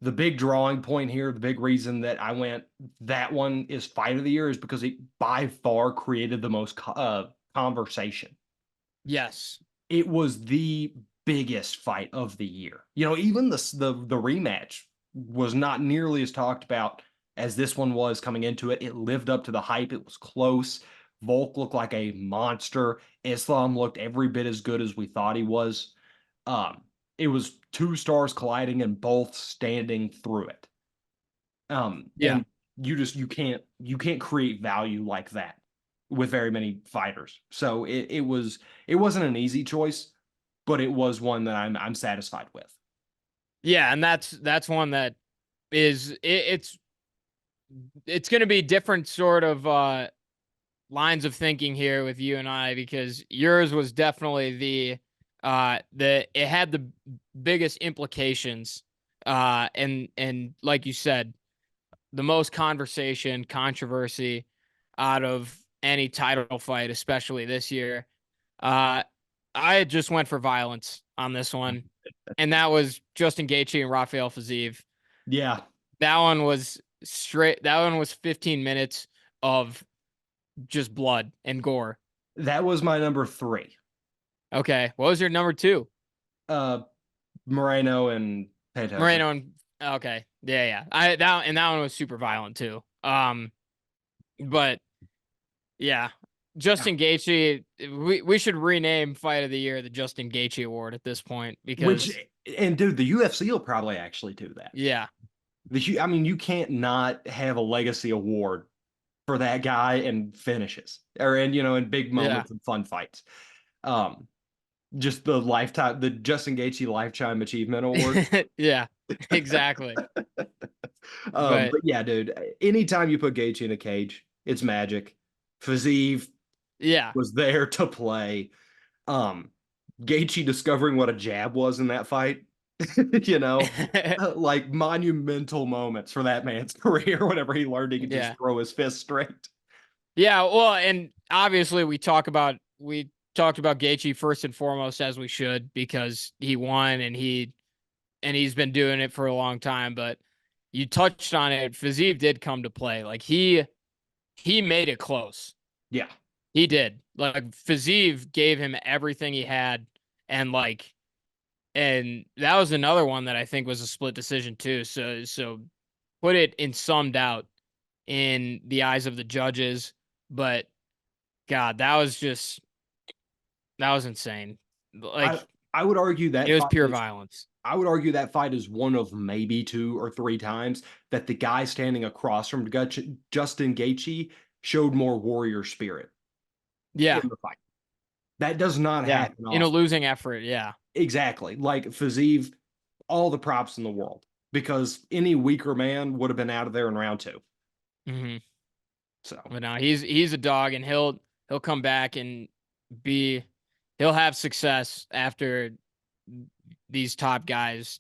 The big drawing point here, the big reason that I went that one is fight of the year, is because it by far created the most conversation. yes, It was the biggest fight of the year. Even the rematch was not nearly as talked about as this one was coming into it. It lived up to the hype. It was close. Volk looked like a monster. Islam looked every bit as good as we thought he was. It was two stars colliding and both standing through it. yeah, And you can't create value like that with very many fighters. So it wasn't an easy choice, but it was one that I'm satisfied with. yeah, and that's one that it's going to be different sort of lines of thinking here with you and I because yours was definitely the it had the biggest implications and like you said the most controversy out of any title fight, especially this year. I just went for violence on this one, and that was Justin Gaethje and Rafael Fiziev. Yeah, That one was straight. That one was 15 minutes of just blood and gore. that was my number three. Okay, what was your number two? Uh, Moreno and Pantoja. Moreno and okay, yeah. That one was super violent too. But yeah, Justin Gaethje. We should rename Fight of the Year the Justin Gaethje Award at this point because And dude, the UFC will probably actually do that. yeah, I mean, you can't not have a legacy award for that guy and finishes, or in big moments and fun fights. Just the Justin Gaethje Lifetime Achievement Award. yeah, exactly. But But yeah, dude, anytime you put Gaethje in a cage, it's magic. Fiziev yeah, was there to play. Gaethje discovering what a jab was in that fight, like monumental moments for that man's career whenever he learned he could just yeah, throw his fist straight. yeah. Well, and obviously we talked about Gaethje first and foremost as we should because he won and he's been doing it for a long time. But you touched on it. Fiziev did come to play. Like he made it close. Yeah. He did. Like Fiziev gave him everything he had, and that was another one that I think was a split decision too. So put it in some doubt in the eyes of the judges, but God, that was insane. I Like, I would argue it that was fight pure is violence. I would argue that fight is one of maybe 2 or 3 times that the guy standing across from Justin Gaethje showed more warrior spirit Yeah. in the fight. That does not Yeah. happen In a often. losing effort. Yeah. Exactly. Like Fiziev, all the props in the world because any weaker man would have been out of there in round 2. Hmm. So, But no, he's a dog, and he'll come back and be he'll have success after these top guys,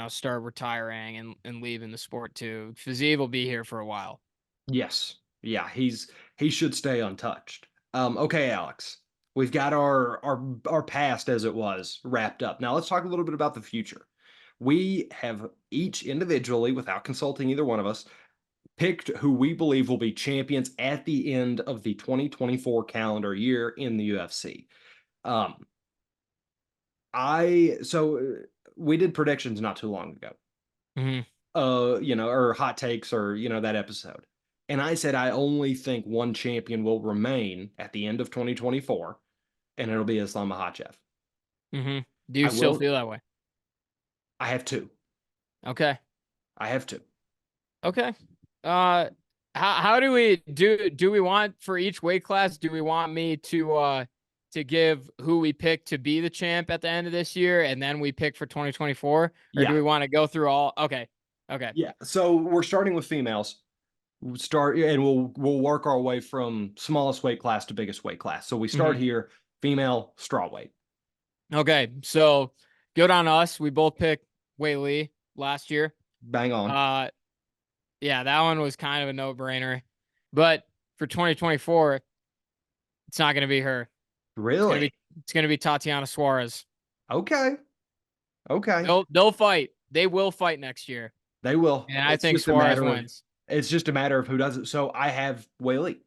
start retiring and leaving the sport too. Fiziev will be here for a while. yes. Yeah, he should stay untouched. Okay, Alex. We've got our past as it was wrapped up. Now let's talk a little bit about the future. We have each individually, without consulting either one of us, picked who we believe will be champions at the end of the 2024 calendar year in the UFC. Um, we did predictions not too long ago. Hmm. Or hot takes or, that episode. And I said I only think one champion will remain at the end of 2024, and it'll be Islam Makhachev. Hmm. Do you I still will feel that way? I have two. Okay. I have two. Okay. Uh, how do we want for each weight class? Do we want me to give who we pick to be the champ at the end of this year, and then we pick for 2024, or do Yeah. we want to go through all? Okay. Okay. Yeah. So we're starting with females. We'll start and we'll work our way from smallest weight class to biggest weight class. So we start Hmm. here, female strawweight. Okay. So good on us. We both picked Wei Lee last year. Bang on. Uh, yeah, that one was kind of a no-brainer. But for 2024, it's not going to be her. It's gonna Really? be it's gonna be Tatiana Suarez. Okay. Okay. They'll fight. They will fight next year, They will. and I think Suarez wins. It's just a matter of who does it. So I have Whaley.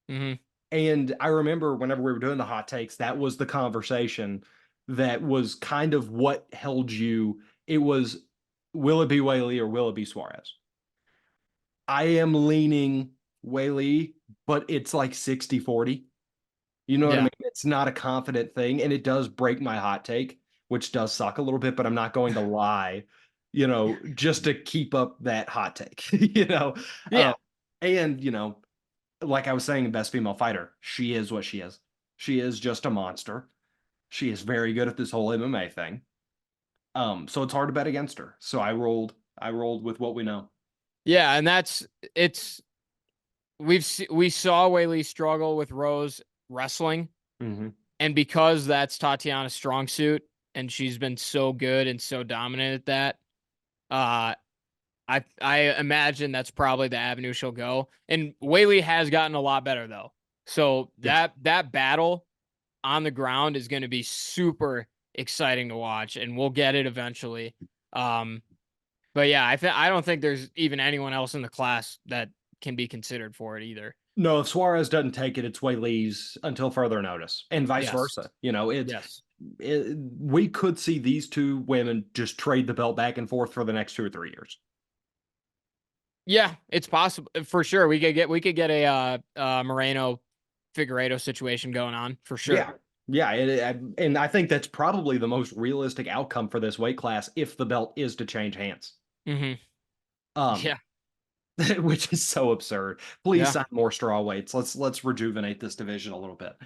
Hmm. And I remember whenever we were doing the hot takes, that was the conversation that was kind of what held you. It was, will it be Whaley or will it be Suarez? I am leaning Whaley, but it's like 60-40. You know what I Yeah, mean? It's not a confident thing. And it does break my hot take, which does suck a little bit, but I'm not going to lie, just to keep up that hot take, Uh, yeah, and, like I was saying, best female fighter, she is what she is. She is just a monster. She is very good at this whole MMA thing. So it's hard to bet against her. So I rolled with what we know. yeah. And it's we saw Whaley struggle with Rose wrestling, Hmm. and because that's Tatiana's strong suit, and she's been so good and so dominant at that, uh, I imagine that's probably the avenue she'll go. And Whaley has gotten a lot better though. So Yes. that battle on the ground is going to be super exciting to watch, and we'll get it eventually. Um, but yeah, I don't think there's even anyone else in the class that can be considered for it either. No, if Suarez doesn't take it, it's Whaley's until further notice, and vice Yes. versa. Yes. We could see these two women just trade the belt back and forth for the next 2 or 3 years. Yeah, it's possible for sure. We could get a Moreno Figueiredo situation going on for sure. Yeah. Yeah, and I think that's probably the most realistic outcome for this weight class if the belt is to change hands. Hmm. Um, Yeah. which is so absurd. Please Yeah. sign more straw weights. Let's rejuvenate this division a little bit.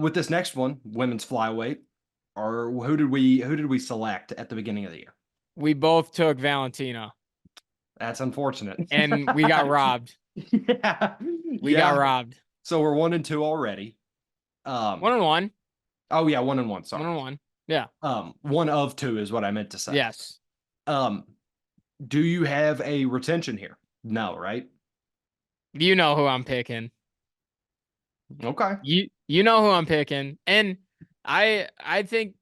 With this next one, women's flyweight, or who did we select at the beginning of the year? We both took Valentina, That's unfortunate. and we got robbed. Yeah. We got Yeah. robbed. So we're 1-2 already. One on one. Oh yeah, 1-1, One sorry. on one. Yeah. One of two is what I meant to say. Yes. Um, do you have a retention here? No, right? You know who I'm picking. Okay. You know who I'm picking. And I think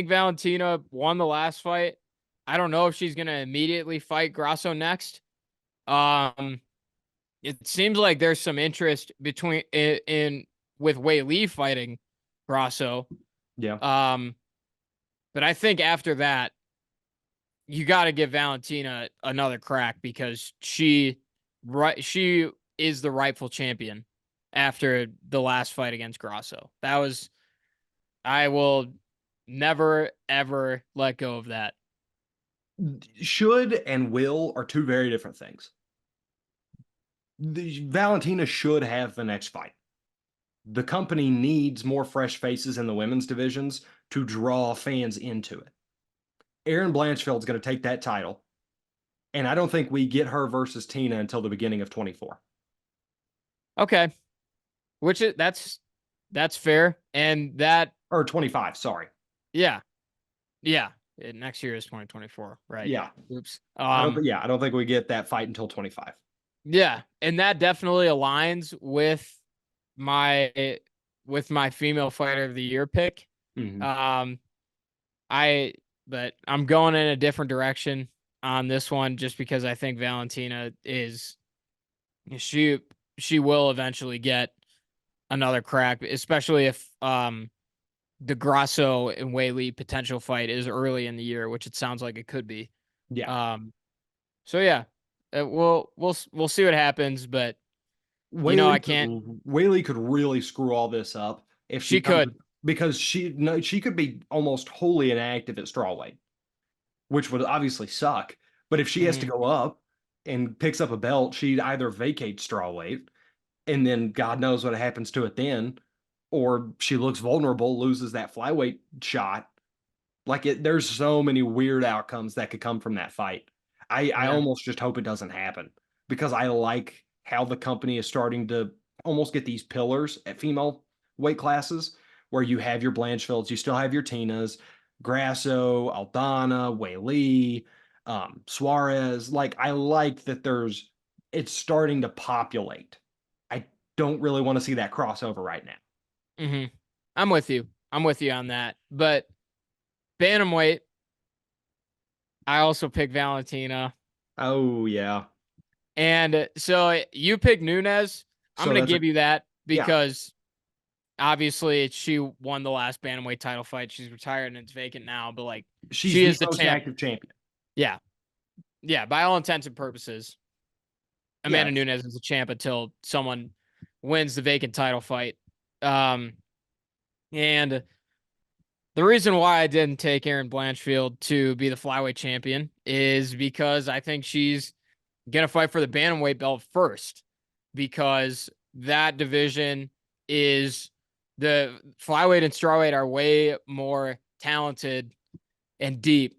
Valentina won the last fight. I don't know if she's gonna immediately fight Grasso next. Um it seems like there's some interest between in with Wei Lee fighting Grasso. Yeah. But I think after that, you got to give Valentina another crack because she is the rightful champion. after the last fight against Grasso. I will never ever let go of that. Should and will are two very different things. Valentina should have the next fight. The company needs more fresh faces in the women's divisions to draw fans into it. Erin Blanchfield's going to take that title, and I don't think we get her versus Tina until the beginning of 24. Okay. That's fair. And that Or 25, sorry. yeah. Yeah. Next year is 2024, right? Yeah. Oops. I don't think we get that fight until 25. Yeah, and that definitely aligns my with my female fighter of the year pick. Mhm. Um I but I'm going in a different direction on this one just because I think Valentina is she she will eventually get another crack, especially if the Grasso and Whaley potential fight is early in the year, which it sounds like it could be. Yeah. Um so yeah, we'll see what happens, but I can't. Whaley could really screw all this up if she She comes, could. because she could be almost wholly inactive at strawweight, which would obviously suck. But if she has to Mhm. go up and picks up a belt, she either vacates strawweight, and then God knows what happens to it then, or she looks vulnerable, loses that flyweight shot. There's so many weird outcomes that could come from that fight. I Yeah. almost just hope it doesn't happen, because I like how the company is starting to almost get these pillars at female weight classes, where you have your Blanchfields, you still have your Tinas, Grasso, Aldana, Weili, Suarez. I like that it's starting to populate. I don't really want to see that crossover right now. hmm I'm with you. I'm with you on that. But bantamweight, I also pick Valentina. Oh yeah. And so you pick Nunes. I'm So gonna that's a give you that yeah. because obviously she won the last bantamweight title fight. She's retired and it's vacant now, but like She's she the is the most champ. active champion. Yeah. Yeah. By all intents and purposes, Yeah. Amanda Nunes is the champ until someone wins the vacant title fight. Um, and the reason why I didn't take Erin Blanchfield to be the flyweight champion is because I think she's going to fight for the bantamweight belt first, because that division is the flyweight and strawweight are way more talented and deep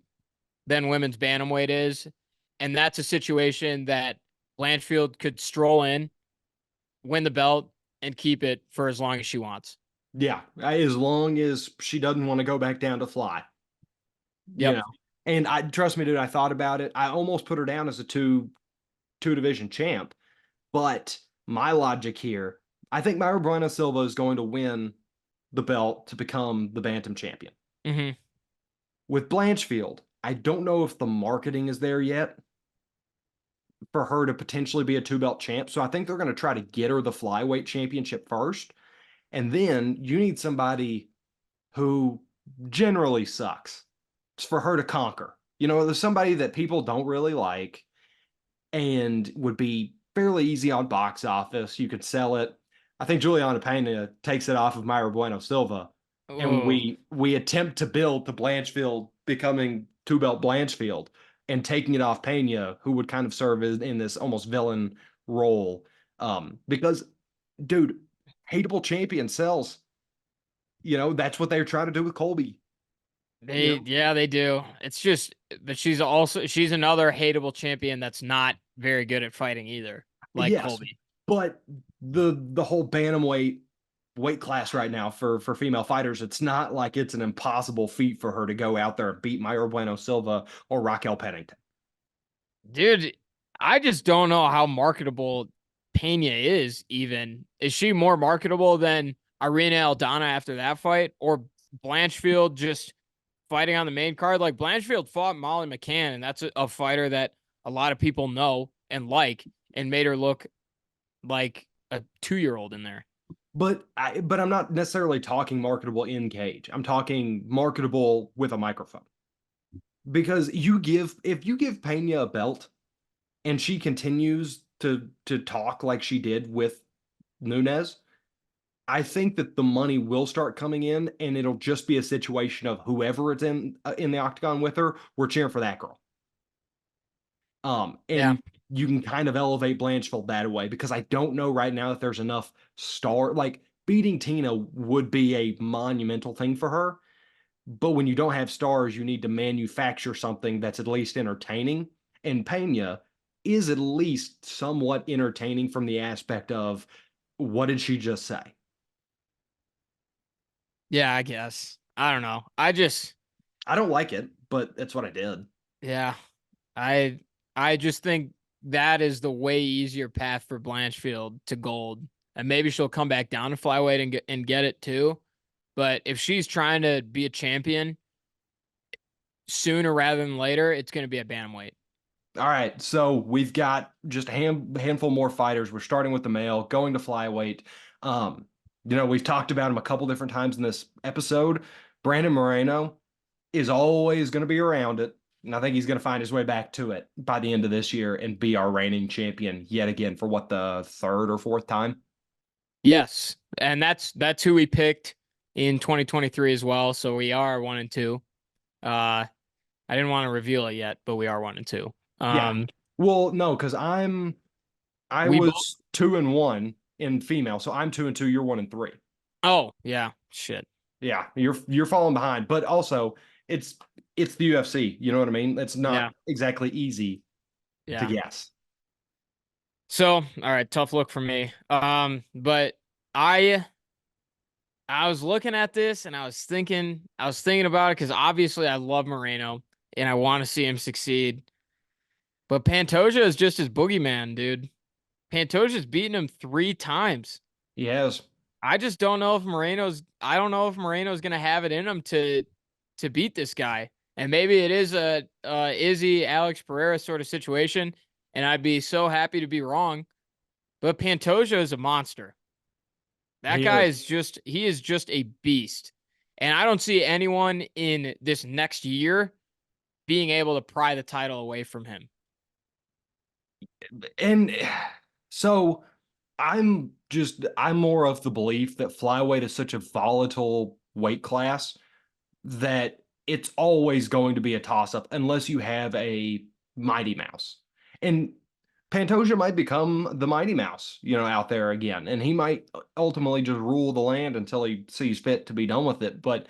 than women's bantamweight is. And that's a situation that Blanchfield could stroll in, win the belt, and keep it for as long as she wants. Yeah. As long as she doesn't want to go back down to fly, you Yep. know. And I trust me, dude, I thought about it. I almost put her down as a two division champ, but my logic here, I think Myra Bueno Silva is going to win the belt to become the Bantam champion. Mm-hmm. With Blanchfield, I don't know if the marketing is there yet for her to potentially be a two belt champ. So I think they're going to try to get her the flyweight championship first. And then you need somebody who generally sucks. It's for her to conquer. There's somebody that people don't really like and would be fairly easy on box office. You could sell it. I think Juliana Pena takes it off of Myra Bueno Silva, and Oh, we attempt to build the Blanchfield becoming two belt Blanchfield and taking it off Pena, who would kind of serve in this almost villain role. Because, dude, hateable champion sells. That's what they're trying to do with Colby. they do. It's just, but she's another hateable champion that's not very good at fighting either, like Yes, Colby. but the whole bantamweight weight class right now for female fighters, it's not like it's an impossible feat for her to go out there and beat Mayra Bueno Silva or Raquel Pennington. Dude, I just don't know how marketable Pena is even. Is she more marketable than Irina Aldana after that fight, or Blanchfield just fighting on the main card? Like Blanchfield fought Molly McCann, and that's a fighter that a lot of people know and like, and made her look like a 2-year-old in there. But I'm not necessarily talking marketable in cage. I'm talking marketable with a microphone. Because if you give Pena a belt and she continues to talk like she did with Nunes, I think that the money will start coming in, and it'll just be a situation of whoever is in the octagon with her, we're cheering for that girl. Yeah. And you can kind of elevate Blanchfield that way because I don't know right now if there's enough star like beating Tina would be a monumental thing for her. But when you don't have stars, you need to manufacture something that's at least entertaining. And Pena is at least somewhat entertaining from the aspect of what did she just say? Yeah, I guess. I don't know. I don't like it, but that's what I did. Yeah, I I just think that is the way easier path for Blanchfield to gold. And maybe she'll come back down to flyweight and get it too. But if she's trying to be a champion sooner rather than later, it's going to be a bantamweight. All right, so we've got just a handful more fighters. We're starting with the male, going to flyweight. We've talked about him a couple different times in this episode. Brandon Moreno is always going to be around it, and I think he's going to find his way back to it by the end of this year and be our reigning champion yet again for what, the third or fourth time? Yes, and that's who we picked in 2023 as well. So we are 1-2. I didn't want to reveal it yet, but we are 1-2. Yeah. Well, no, because I We both. was 2-1 in female, so I'm 2-2. You're 1-3. Oh yeah, shit. Yeah, you're falling behind, but also it's the UFC. You know what I mean? It's Yeah, not exactly easy to yeah. guess. So all right, tough look for me. But I I was looking at this and I was thinking about it because obviously I love Moreno and I want to see him succeed. But Pantoja is just his boogeyman, dude. Pantoja's beaten him 3 times. He has. I don't know if Moreno's gonna have it in him to beat this guy. And maybe it is a Izzy Alex Pereira sort of situation, and I'd be so happy to be wrong. But Pantoja is a monster. That He guy is. is just a beast. And I don't see anyone in this next year being able to pry the title away from him. And so I'm more of the belief that flyweight is such a volatile weight class that it's always going to be a toss up unless you have a Mighty Mouse. And Pantoja might become the Mighty Mouse, out there again, and he might ultimately just rule the land until he sees fit to be done with it. But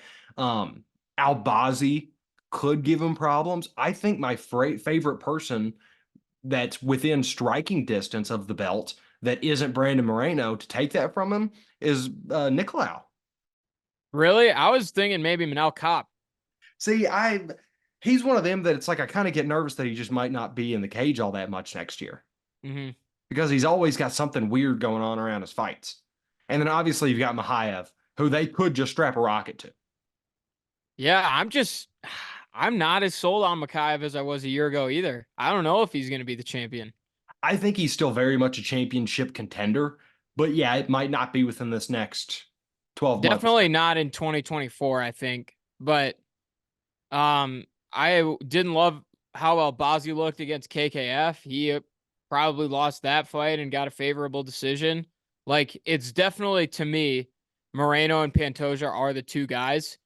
Albazi could give him problems. I think my favorite person that's within striking distance of the belt that isn't Brandon Moreno to take that from him is Nicolau. Really? I was thinking maybe Manel Kopp. See, he's one of them that it's like I kind of get nervous that he just might not be in the cage all that much next year Hmm. because he's always got something weird going on around his fights. And then obviously you've got Mahayev, who they could just strap a rocket to. Yeah, I'm not as sold on Makayev as I was a year ago either. I don't know if he's going to be the champion. I think he's still very much a championship contender, but yeah, it might not be within this next 12 months. Definitely not in 2024, I think. But I didn't love how well Bozzy looked against KKF. He probably lost that fight and got a favorable decision. Like, it's definitely, to me, Moreno and Pantoja are the two guys,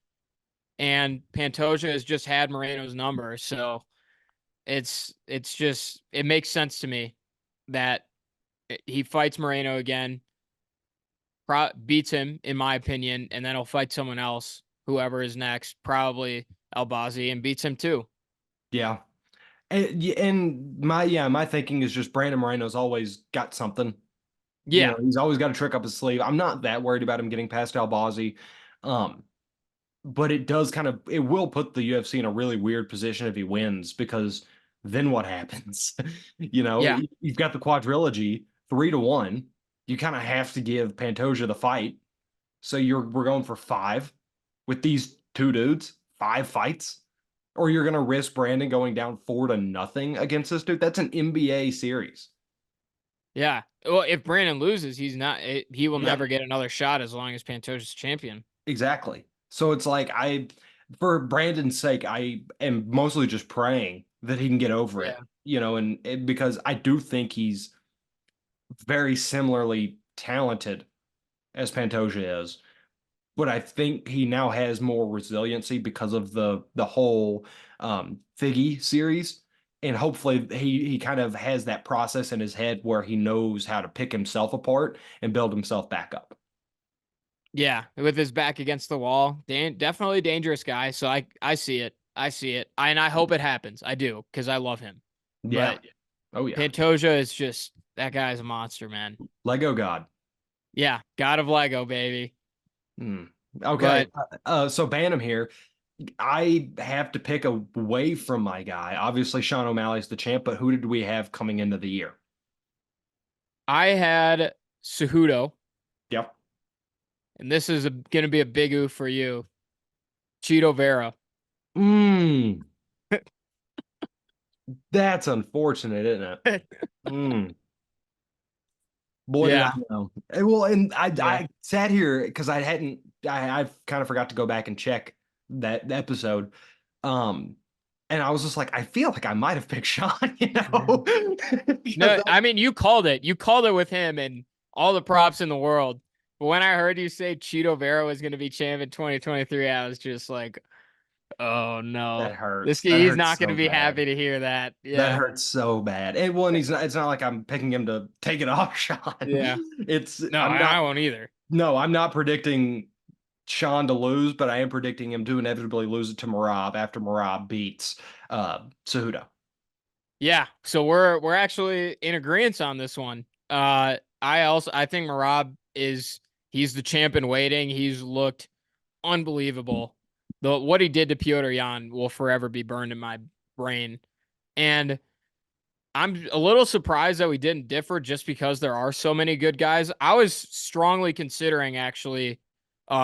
and Pantoja has just had Moreno's number, so it makes sense to me that he fights Moreno again, beats him in my opinion, and then he'll fight someone else, whoever is next, probably Albazi, and beats him too. Yeah. And my thinking is just Brandon Moreno's always got something. Yeah, He's always got a trick up his sleeve. I'm not that worried about him getting past Albazi. Um, but it will put the UFC in a really weird position if he wins because then what happens? yeah, You've got the quadrilogy 3-1. You kind of have to give Pantoja the fight. So we're going for 5 with these two dudes, 5 fights, or you're gonna risk Brandon going down 4-0 against this dude. That's an NBA series. yeah. Well, if Brandon loses, he will Yep. never get another shot as long as Pantoja's champion. Exactly. So it's like for Brandon's sake, I am mostly just praying that he can get over Yeah. it, and because I do think he's very similarly talented as Pantoja is, but I think he now has more resiliency because of the whole Figgy series. And hopefully he kind of has that process in his head where he knows how to pick himself apart and build himself back up. Yeah, with his back against the wall, definitely dangerous guy. So I see it. I see it. And I hope it happens. I do because I love him. Yeah. But Oh yeah. Pantoja is just that guy's a monster, man. Lego God. Yeah, God of Lego, baby. Hmm. Okay. But So Bantam here. I have to pick away from my guy. Obviously, Sean O'Malley's the champ, but who did we have coming into the year? I had Cejudo, Yep. and this is going to be a big oof for you, Cheeto Vera. Mm, that's unfortunate, isn't it? Mm. Boy, did I Yeah, know. Well, and I yeah. I sat here because I kind of forgot to go back and check that episode. Um, and I was just like, I feel like I might have picked Sean, because No, I mean you called it. You called it with him and all the props in the world. But when I heard you say Cheeto Vera was going to be champ in 2023, I was just like, "Oh no, that hurts. That he's hurts not going to so be bad. happy to hear that." That Yeah, hurts so bad. And one, he's not. It's not like I'm picking him to take it off, Sean. yeah. It's No, I'm I not. won't either. No, I'm not predicting Sean to lose, but I am predicting him to inevitably lose it to Marab after Marab beats Cejudo. Yeah, so we're actually in agreement on this one. I think Marab is he's the champ in waiting. He's looked unbelievable. The what he did to Piotr Jan will forever be burned in my brain. And I'm a little surprised that we didn't differ just because there are so many good guys. I was strongly considering actually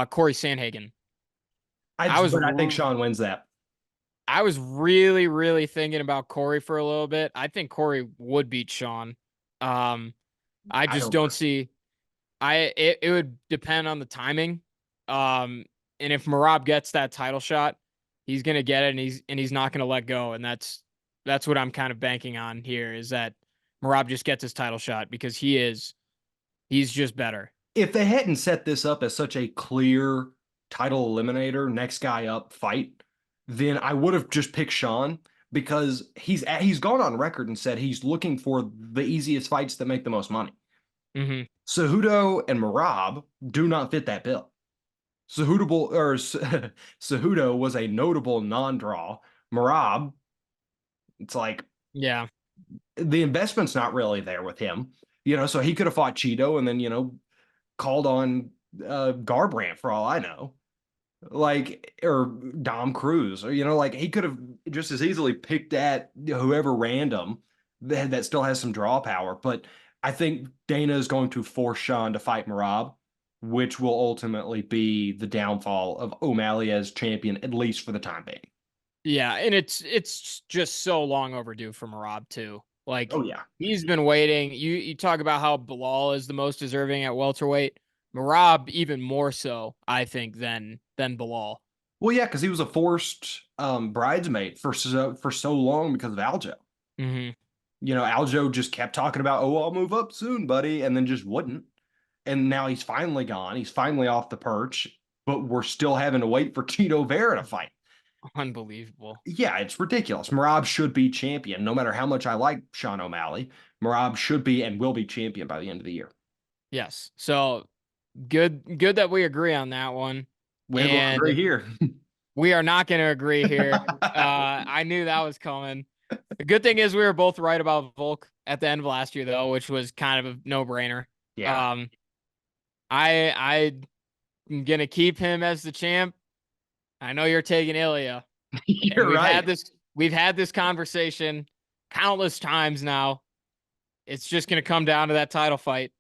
Corey Sandhagen. I was But I think Sean wins that. I was really, really thinking about Corey for a little bit. I think Corey would beat Sean. Um, I I just don't. don't see. It would depend on the timing. And if Marab gets that title shot, he's gonna get it, and he's not gonna let go. And that's what I'm kind of banking on here is that Marab just gets his title shot because he's just better. If they hadn't set this up as such a clear title eliminator, next guy up fight, then I would have just picked Sean because he's gone on record and said he's looking for the easiest fights that make the most money. Hmm. Cejudo and Marab do not fit that bill. Cejudo was a notable non-draw. Marab, it's like Yeah, the investment's not really there with him. So he could have fought Cheeto and then, called on Garbrandt for all I know. Like, or Dom Cruz, or, like he could have just as easily picked at whoever random that still has some draw power. But I think Dana is going to force Sean to fight Marab, which will ultimately be the downfall of O'Malley as champion, at least for the time being. yeah, and it's just so long overdue for Marab too. Like Oh yeah. he's been waiting. You talk about how Bilal is the most deserving at welterweight. Marab even more so, I think, than Bilal. Well, yeah, because he was a forced bridesmaid for so long because of Aljo. Hmm. Aljo just kept talking about, oh, I'll move up soon, buddy, and then just wouldn't. And now he's finally gone. He's finally off the perch, but we're still having to wait for Tito Vera to fight. Unbelievable. Yeah, it's ridiculous. Marab should be champion, no matter how much I like Sean O'Malley. Marab should be and will be champion by the end of the year. Yes. So good that we agree on that one. We're going to agree And here. we are not going to agree here. I knew that was coming. The good thing is we were both right about Volk at the end of last year, though, which was kind of a no-brainer. Yeah, I'm gonna keep him as the champ. I know you're taking Ilya, and you're right. we've had this conversation countless times now. It's just gonna come down to that title fight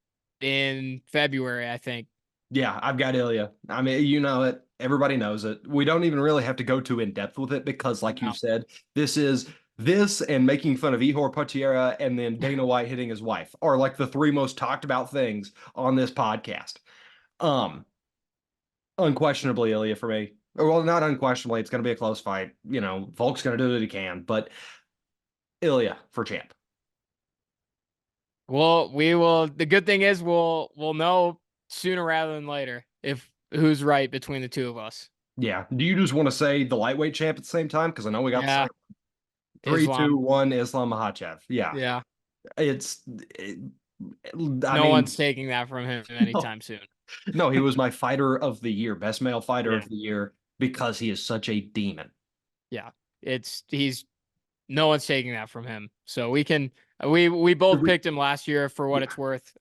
in February, I think. Yeah, I've got Ilya. I mean, you know it. Everybody knows it. We don't even really have to go too in depth with it because, like you No. said, this and making fun of Ihor Pottiera and then Dana White hitting his wife are like the three most talked about things on this podcast. Um, Unquestionably Ilya for me. Or, well, not unquestionably, it's going to be a close fight. Volk's going to do what he can, but Ilya for champ. Well, we will. The good thing is we'll know sooner rather than later if who's right between the two of us. Yeah. Do you just want to say the lightweight champ at the same time? Because I know we got the Yeah, same. Three, Islam. two, one. Islam Makhachev. Yeah. Yeah, It's. It, I no mean, one's taking that from him no, anytime soon. no. He was my fighter of the year, best male fighter Yeah, of the year, because he is such a demon. yeah. He's no one's taking that from him. So we both picked him last year for what Yeah. it's worth.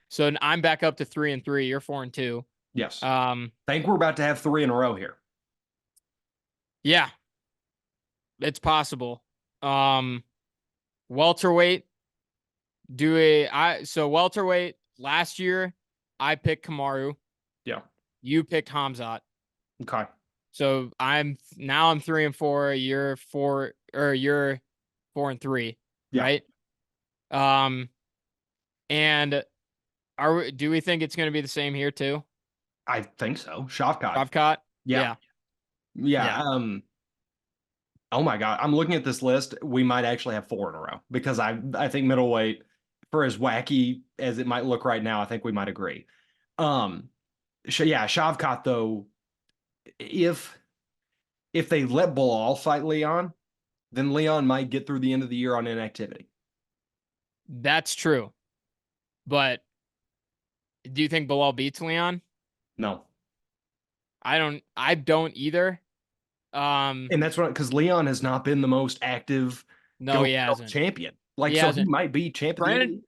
So I'm back up to 3-3. You're 4-2. Yes. Um, I think we're about to have three in a row here. yeah, it's possible. Welterweight. So welterweight last year, I picked Kamaru. Yeah. You picked Hamzat. Okay. So I'm 3-4. You're 4-3, Yeah. right? And do we think it's going to be the same here too? I think so. Shavkat. Shavkat? Yeah. Yeah. Yeah. Oh my God. I'm looking at this list. We might actually have four in a row because I think middleweight, for as wacky as it might look right now, I think we might agree. Yeah, Shavkat though, if they let Bilal fight Leon, then Leon might get through the end of the year on inactivity. That's true. But do you think Bilal beats Leon? No. I don't either. And that's what, because Leon has not been the most active No, he hasn't. champion. Like, He so he hasn't. might be champion.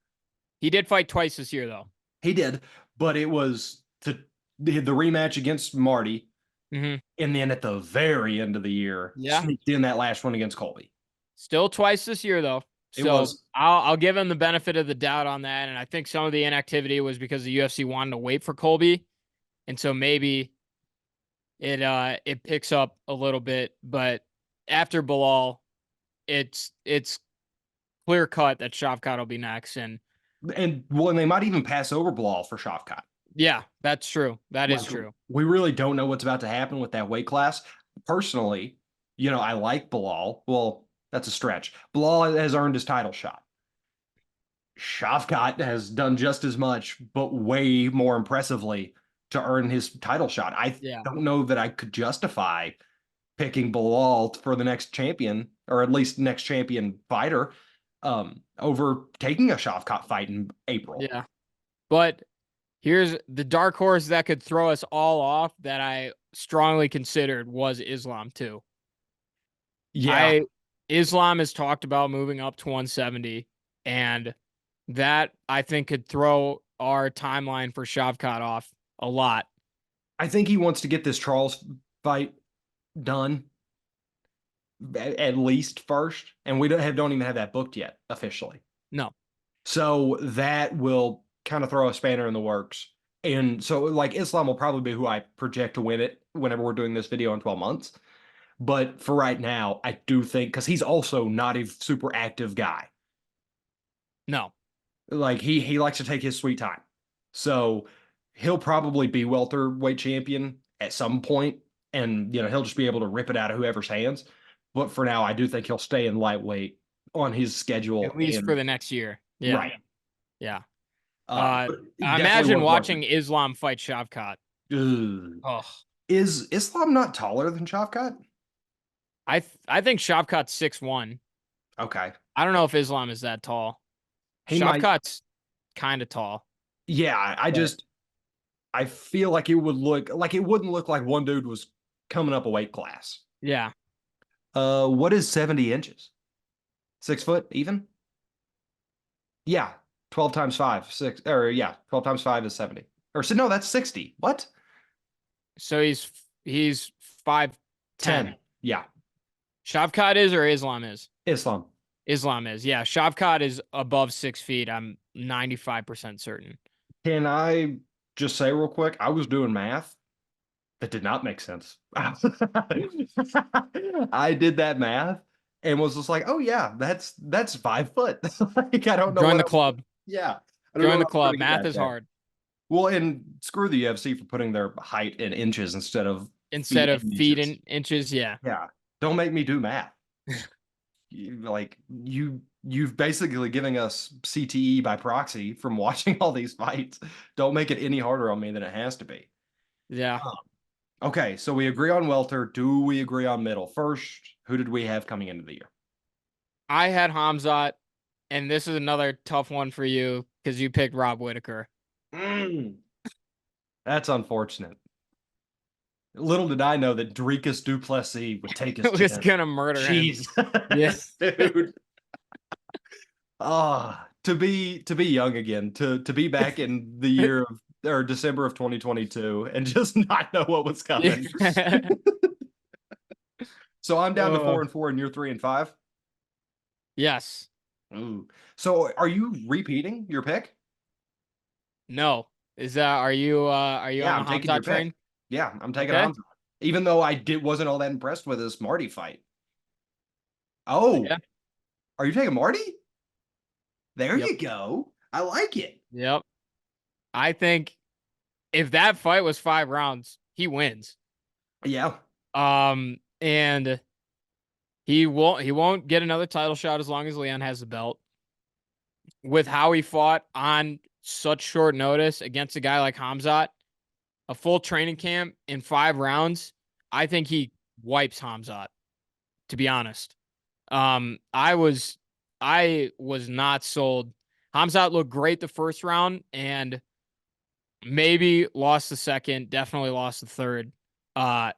He did fight twice this year, though. He did, but it was the rematch against Marty. Mm-hmm. And then at the very end of the year, sneaked in that last one against Colby. Still twice this year, though. So I'll give him the benefit of the doubt on that. And I think some of the inactivity was because the UFC wanted to wait for Colby. And so maybe it picks up a little bit. But after Bilal, it's clear cut that Shavkat will be next. And they might even pass over Bilal for Shavkat. Yeah, that's true. That is true. We really don't know what's about to happen with that weight class. Personally, I like Bilal. Well, that's a stretch. Bilal has earned his title shot. Shavkat has done just as much, but way more impressively to earn his title shot. I don't know that I could justify picking Bilal for the next champion, or at least next champion fighter, over taking a Shavkat fight in April. Yeah. But here's the dark horse that could throw us all off that I strongly considered was Islam too. Yeah. Islam has talked about moving up to 170, and that I think could throw our timeline for Shavkat off a lot. I think he wants to get this Charles fight done at least first, and we don't even have that booked yet officially. No. So that will kind of throw a spanner in the works. And so like Islam will probably be who I project to win it whenever we're doing this video in 12 months. But for right now, I do think, because he's also not a super active guy. No. Like he likes to take his sweet time. So he'll probably be welterweight champion at some point, and he'll just be able to rip it out of whoever's hands. But for now, I do think he'll stay in lightweight on his schedule, at least for the next year. Yeah. Right. Yeah. I imagine watching Islam fight Shavkat. Oh. Is Islam not taller than Shavkat? I think Shavkat's 6'1". Okay. I don't know if Islam is that tall. Shavkat's kind of tall. Yeah, I feel like it wouldn't look like one dude was coming up a weight class. Yeah. What is 70 inches? 6 foot even? Yeah. 12 times 5, 6, or yeah, 12 times 5 is 70. Or so no, that's 60. What? So he's 5'10". Yeah. Shavkat is, or Islam is? Islam is. Yeah. Shavkat is above 6 feet. I'm 95% certain. Can I just say real quick? I was doing math that did not make sense. I did that math and was just like, oh yeah, that's 5 foot. Like, I don't know. Join the club. Yeah. Join the club. Math is hard. Well, and screw the UFC for putting their height in inches instead of feet in inches. Yeah. Yeah. Don't make me do math. You you've basically giving us CTE by proxy from watching all these fights. Don't make it any harder on me than it has to be. Yeah. Okay, so we agree on welter. Do we agree on middle? First, who did we have coming into the year? I had Hamzat, and this is another tough one for you because you picked Rob Whitaker. Mm, that's unfortunate. Little did I know that Dricus du Plessis would take his It was chin. gonna murder him. Jeez, Yes. dude. To be young again, to be back in the year of or December of 2022 and just not know what was coming. So I'm down to Oh, 4-4 and you're 3-5. yes. Ooh. So are you repeating your pick? No. Is that are you Yeah, on the I'm taking your Hamzat pick. train? Yeah, I'm taking Okay. Hamza. Even though wasn't all that impressed with his Marty fight. Oh, Yeah. are you taking Marty? There Yep. you go. I like it. Yep. I think if that fight was 5 rounds, he wins. Yeah. And he won't get another title shot as long as Leon has the belt. With how he fought on such short notice against a guy like Hamzat, a full training camp in 5 rounds, I think he wipes Hamzat, to be honest. I was not sold. Hamzat looked great the first round and maybe lost the second, definitely lost the third. Uh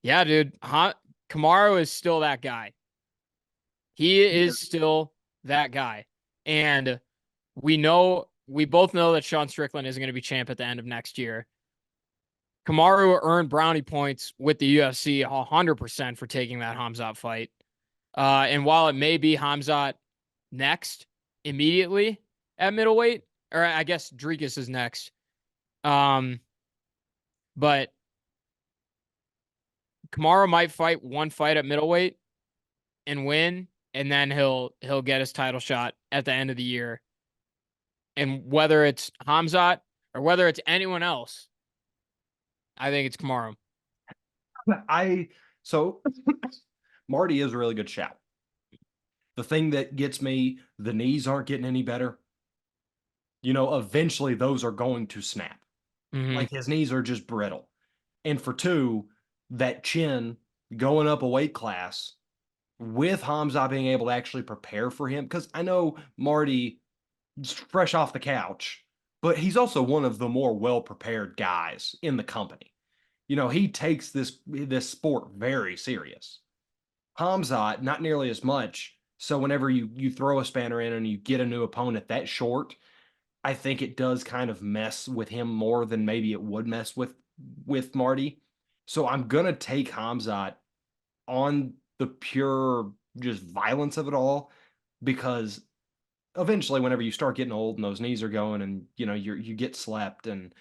yeah, dude. Kamaru is still that guy. He is still that guy. And we both know that Sean Strickland isn't going to be champ at the end of next year. Kamaru earned brownie points with the UFC 100% for taking that Hamzat fight. And while it may be Hamzat next immediately at middleweight, or I guess Dricus is next. But Kamaru might fight one fight at middleweight and win, and then he'll get his title shot at the end of the year. And whether it's Hamzat or whether it's anyone else, I think it's Kamaru. I so Marty is a really good shout. The thing that gets me, the knees aren't getting any better. Eventually those are going to snap. Mm-hmm. Like his knees are just brittle. And for two, that chin going up a weight class with Hamza being able to actually prepare for him, because I know Marty is fresh off the couch, but he's also one of the more well prepared guys in the company. He takes this sport very serious. Hamzat, not nearly as much. So whenever you throw a spanner in and you get a new opponent that short, I think it does kind of mess with him more than maybe it would mess with Marty. So I'm gonna take Hamzat on the pure just violence of it all, because eventually whenever you start getting old and those knees are going and you get slept and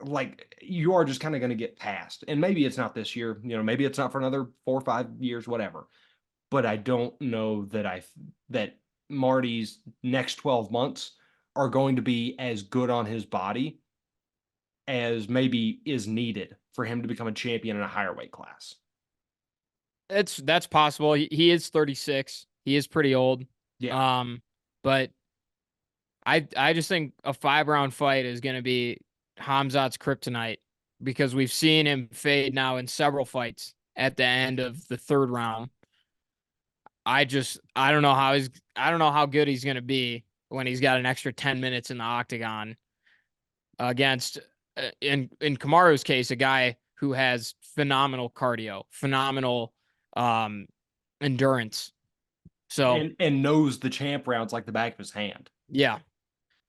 like you are just kind of going to get past. And maybe it's not this year, maybe it's not for another 4 or 5 years, whatever. But I don't know that Marty's next 12 months are going to be as good on his body as maybe is needed for him to become a champion in a higher weight class. That's possible. He is 36. He is pretty old. Yeah. But I just think a 5 round fight is going to be Hamzat's kryptonite because we've seen him fade now in several fights at the end of the third round. I don't know I don't know how good he's going to be when he's got an extra 10 minutes in the octagon against in Kamaru's case a guy who has phenomenal cardio, phenomenal um endurance. So, And knows the champ rounds like the back of his hand. yeah.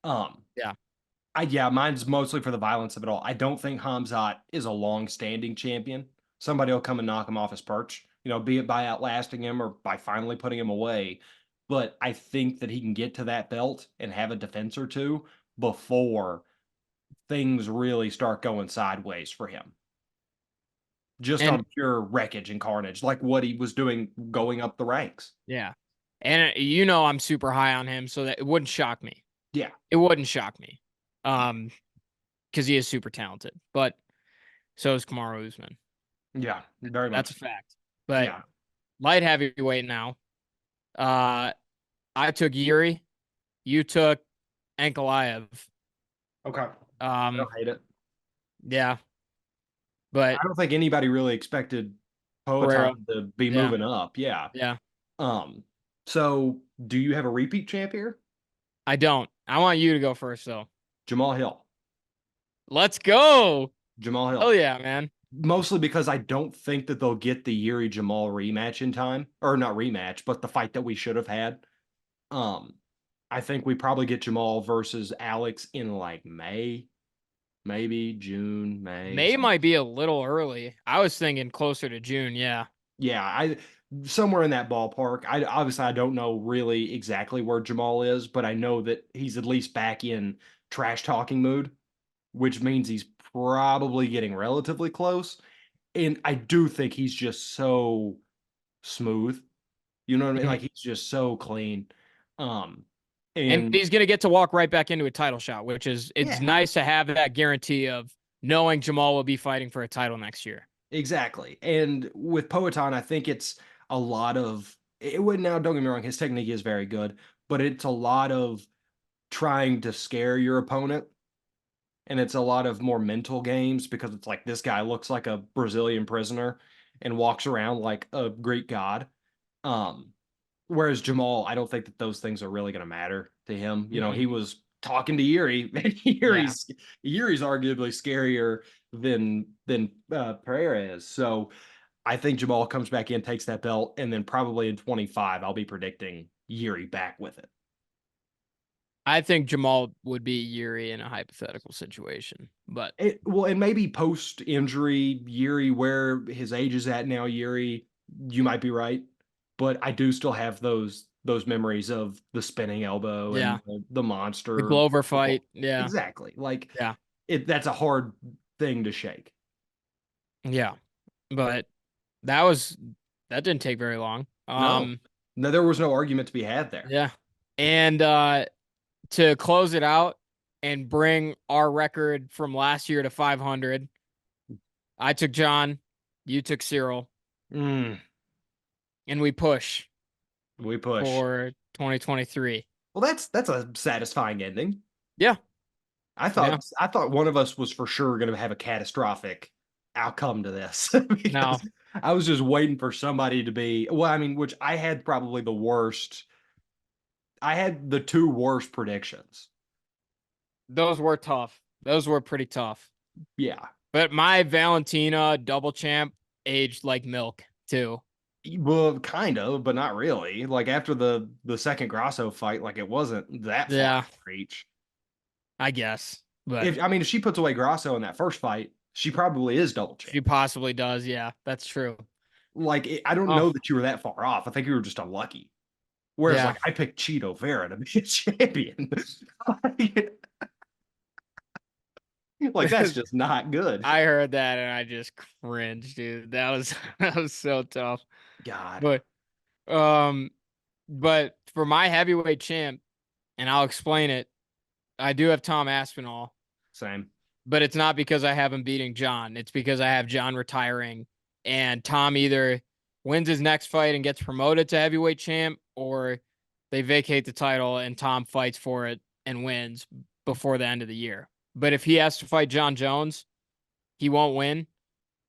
Um, Yeah. mine's mostly for the violence of it all. I don't think Hamzat is a long-standing champion. Somebody will come and knock him off his perch, be it by outlasting him or by finally putting him away. But I think that he can get to that belt and have a defense or two before things really start going sideways for him. Just And on pure wreckage and carnage, like what he was doing going up the ranks. yeah. And I'm super high on him, so that it wouldn't shock me. Yeah. It wouldn't shock me. Because he is super talented. But so is Kamaru Usman. Yeah, very That's much. a fact. But Yeah. light heavyweight now. I took Yuri. You took Ankalaev. Okay. I Um, don't hate it. yeah, I but don't think anybody really expected Pereira. Poetan to be Yeah, moving up. Yeah. yeah. Um, so do you have a repeat champ here? I don't. I want you to go first, though. Jamal Hill. Let's go. Jamal Oh Hill. yeah, man. Mostly because I don't think that they'll get the Yuri Jamal rematch in time. Or not rematch, but the fight that we should have had. Um, I think we probably get Jamal versus Alex in like May, maybe June, May, May something. might be a little early. I was thinking closer to June. Yeah. Yeah, I somewhere in that ballpark. I obviously I don't know really exactly where Jamal is, but I know that he's at least back in trash talking mood, which means he's probably getting relatively close. And I do think he's just so smooth. You know what I mean? Like Mhm. he's just so clean. Um And and he's gonna get to walk right back into a title shot, which is it's yeah, nice to have that guarantee of knowing Jamal will be fighting for a title next year. exactly. And with Poetan, I think it's a lot of it would now don't get me wrong, his technique is very good, but it's a lot of trying to scare your opponent. And it's a lot of more mental games because it's like this guy looks like a Brazilian prisoner and walks around like a Greek god. Um, Whereas Jamal, I don't think that those things are really going to matter to him. You know, Mhm. he was talking to Yuri, and Yeah. Yuri's arguably scarier than Pereira is. So I think Jamal comes back in, takes that belt, and then probably in 25, I'll be predicting Yuri back with it. I think Jamal would be Yuri in a hypothetical situation, but Well, and maybe post injury, Yuri, where his age is at now, Yuri, you might be right, but I do still have those memories of the spinning elbow yeah, and the the monster. Glover fight. Yeah. Exactly, like Yeah. that's a hard thing to shake. Yeah. But that was that didn't take very long. No, no, there was no argument to be had there. Yeah. And to close it out and bring our record from last year to 500, I took John, you took Cyril, Mm, and we push we push. for 2023. Well, that's a satisfying ending. Yeah. Yeah. I thought one of us was for sure going to have a catastrophic outcome to this No, because I was just waiting for somebody to be well, I mean, which I had probably the worst. I had the two worst predictions. those were tough. Those were pretty tough. Yeah. But my Valentina double champ aged like milk too. Well, kind of, but not really. Like after the second Grasso fight, like it wasn't that far Yeah, out of reach. I guess. But If I mean, if she puts away Grasso in that first fight, she probably is double champ. she possibly does. Yeah, that's true. Like I don't Oh, know that you were that far off. I think you were just unlucky. Whereas, yeah. like, I picked Cheeto Vera to be a champion. Like, that's just not good. I heard that and I just cringed, dude. That was that was so tough. God, But um but for my heavyweight champ, and I'll explain it, I do have Tom Aspinall, same. but it's not because I have him beating John. It's because I have John retiring and Tom either wins his next fight and gets promoted to heavyweight champ, or they vacate the title and Tom fights for it and wins before the end of the year. But if he has to fight John Jones, he won't win.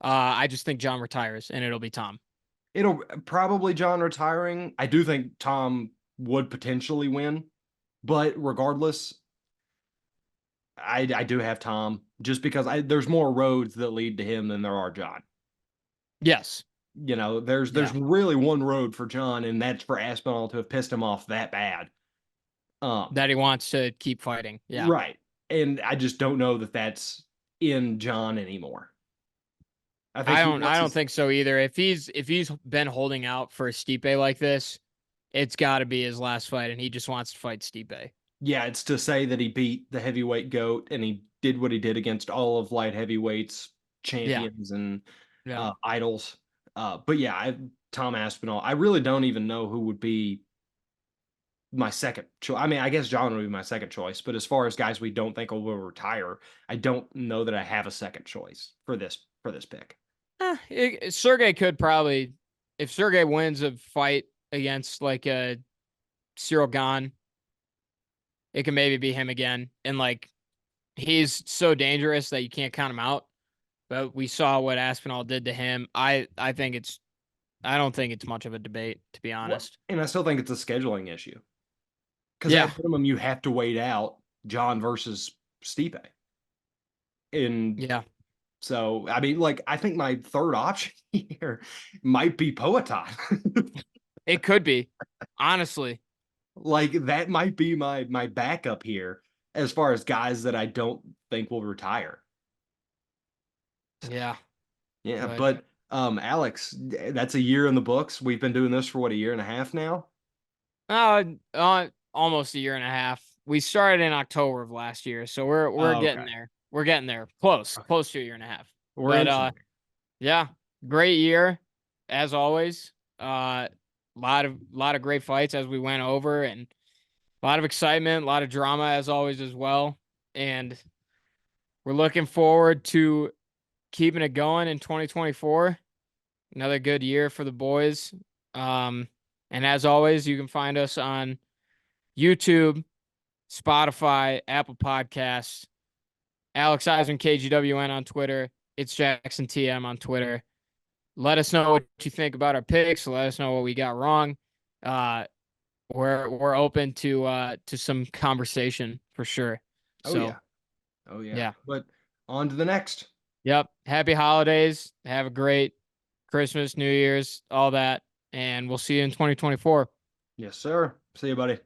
I just think John retires and it'll be Tom. It'll probably John retiring. I do think Tom would potentially win, but regardless, I do have Tom just because there's more roads that lead to him than there are John. Yes. You know, there's Yeah. really one road for John, and that's for Aspinall to have pissed him off that bad. That he wants to keep fighting. Yeah. Right. And I just don't know that that's in John anymore. I think he I wants don't his think so either. If he's been holding out for Stipe like this, it's got to be his last fight, and he just wants to fight Stipe. yeah, it's to say that he beat the heavyweight goat and he did what he did against all of light heavyweights Yeah. champions and Yeah. idols. But yeah, Tom Aspinall. I really don't even know who would be my second choice. I mean, I guess John would be my second choice, but as far as guys we don't think will retire, I don't know that I have a second choice for this pick. Sergey could probably, if Sergey wins a fight against like a Cyril Gahn. It can maybe be him again. And like he's so dangerous that you can't count him out. But we saw what Aspinall did to him. I don't think it's much of a debate, to be honest. And I still think it's a scheduling issue. Because Yeah. at minimum, you have to wait out John versus Stipe. And Yeah. so, I mean, like, I think my third option here might be Poatan. It could be. Honestly. Like, that might be my backup here as far as guys that I don't think will retire. Yeah. Yeah, But but Alex, that's a year in the books. We've been doing this for what, a year and a half now? almost a year and a half. We started in October of last year, so we're Oh, getting okay. there. We're getting there. Close. Okay. Close to a year and a half. We're But inching there. yeah, great year as always. Lot of great fights as we went over, and a lot of excitement, a lot of drama as always as well. And we're looking forward to keeping it going in 2024. Another good year for the boys. And as always, you can find us on YouTube, Spotify, Apple Podcasts, Alex Eisman KGWN on Twitter. It's Jackson TM on Twitter. Let us know what you think about our picks. Let us know what we got wrong. We're open to some conversation for sure. Oh, So yeah. Oh, yeah. yeah. But on to the next. Yep. Happy holidays. Have a great Christmas, New Year's, all that. And we'll see you in 2024. Yes, sir. See you, buddy.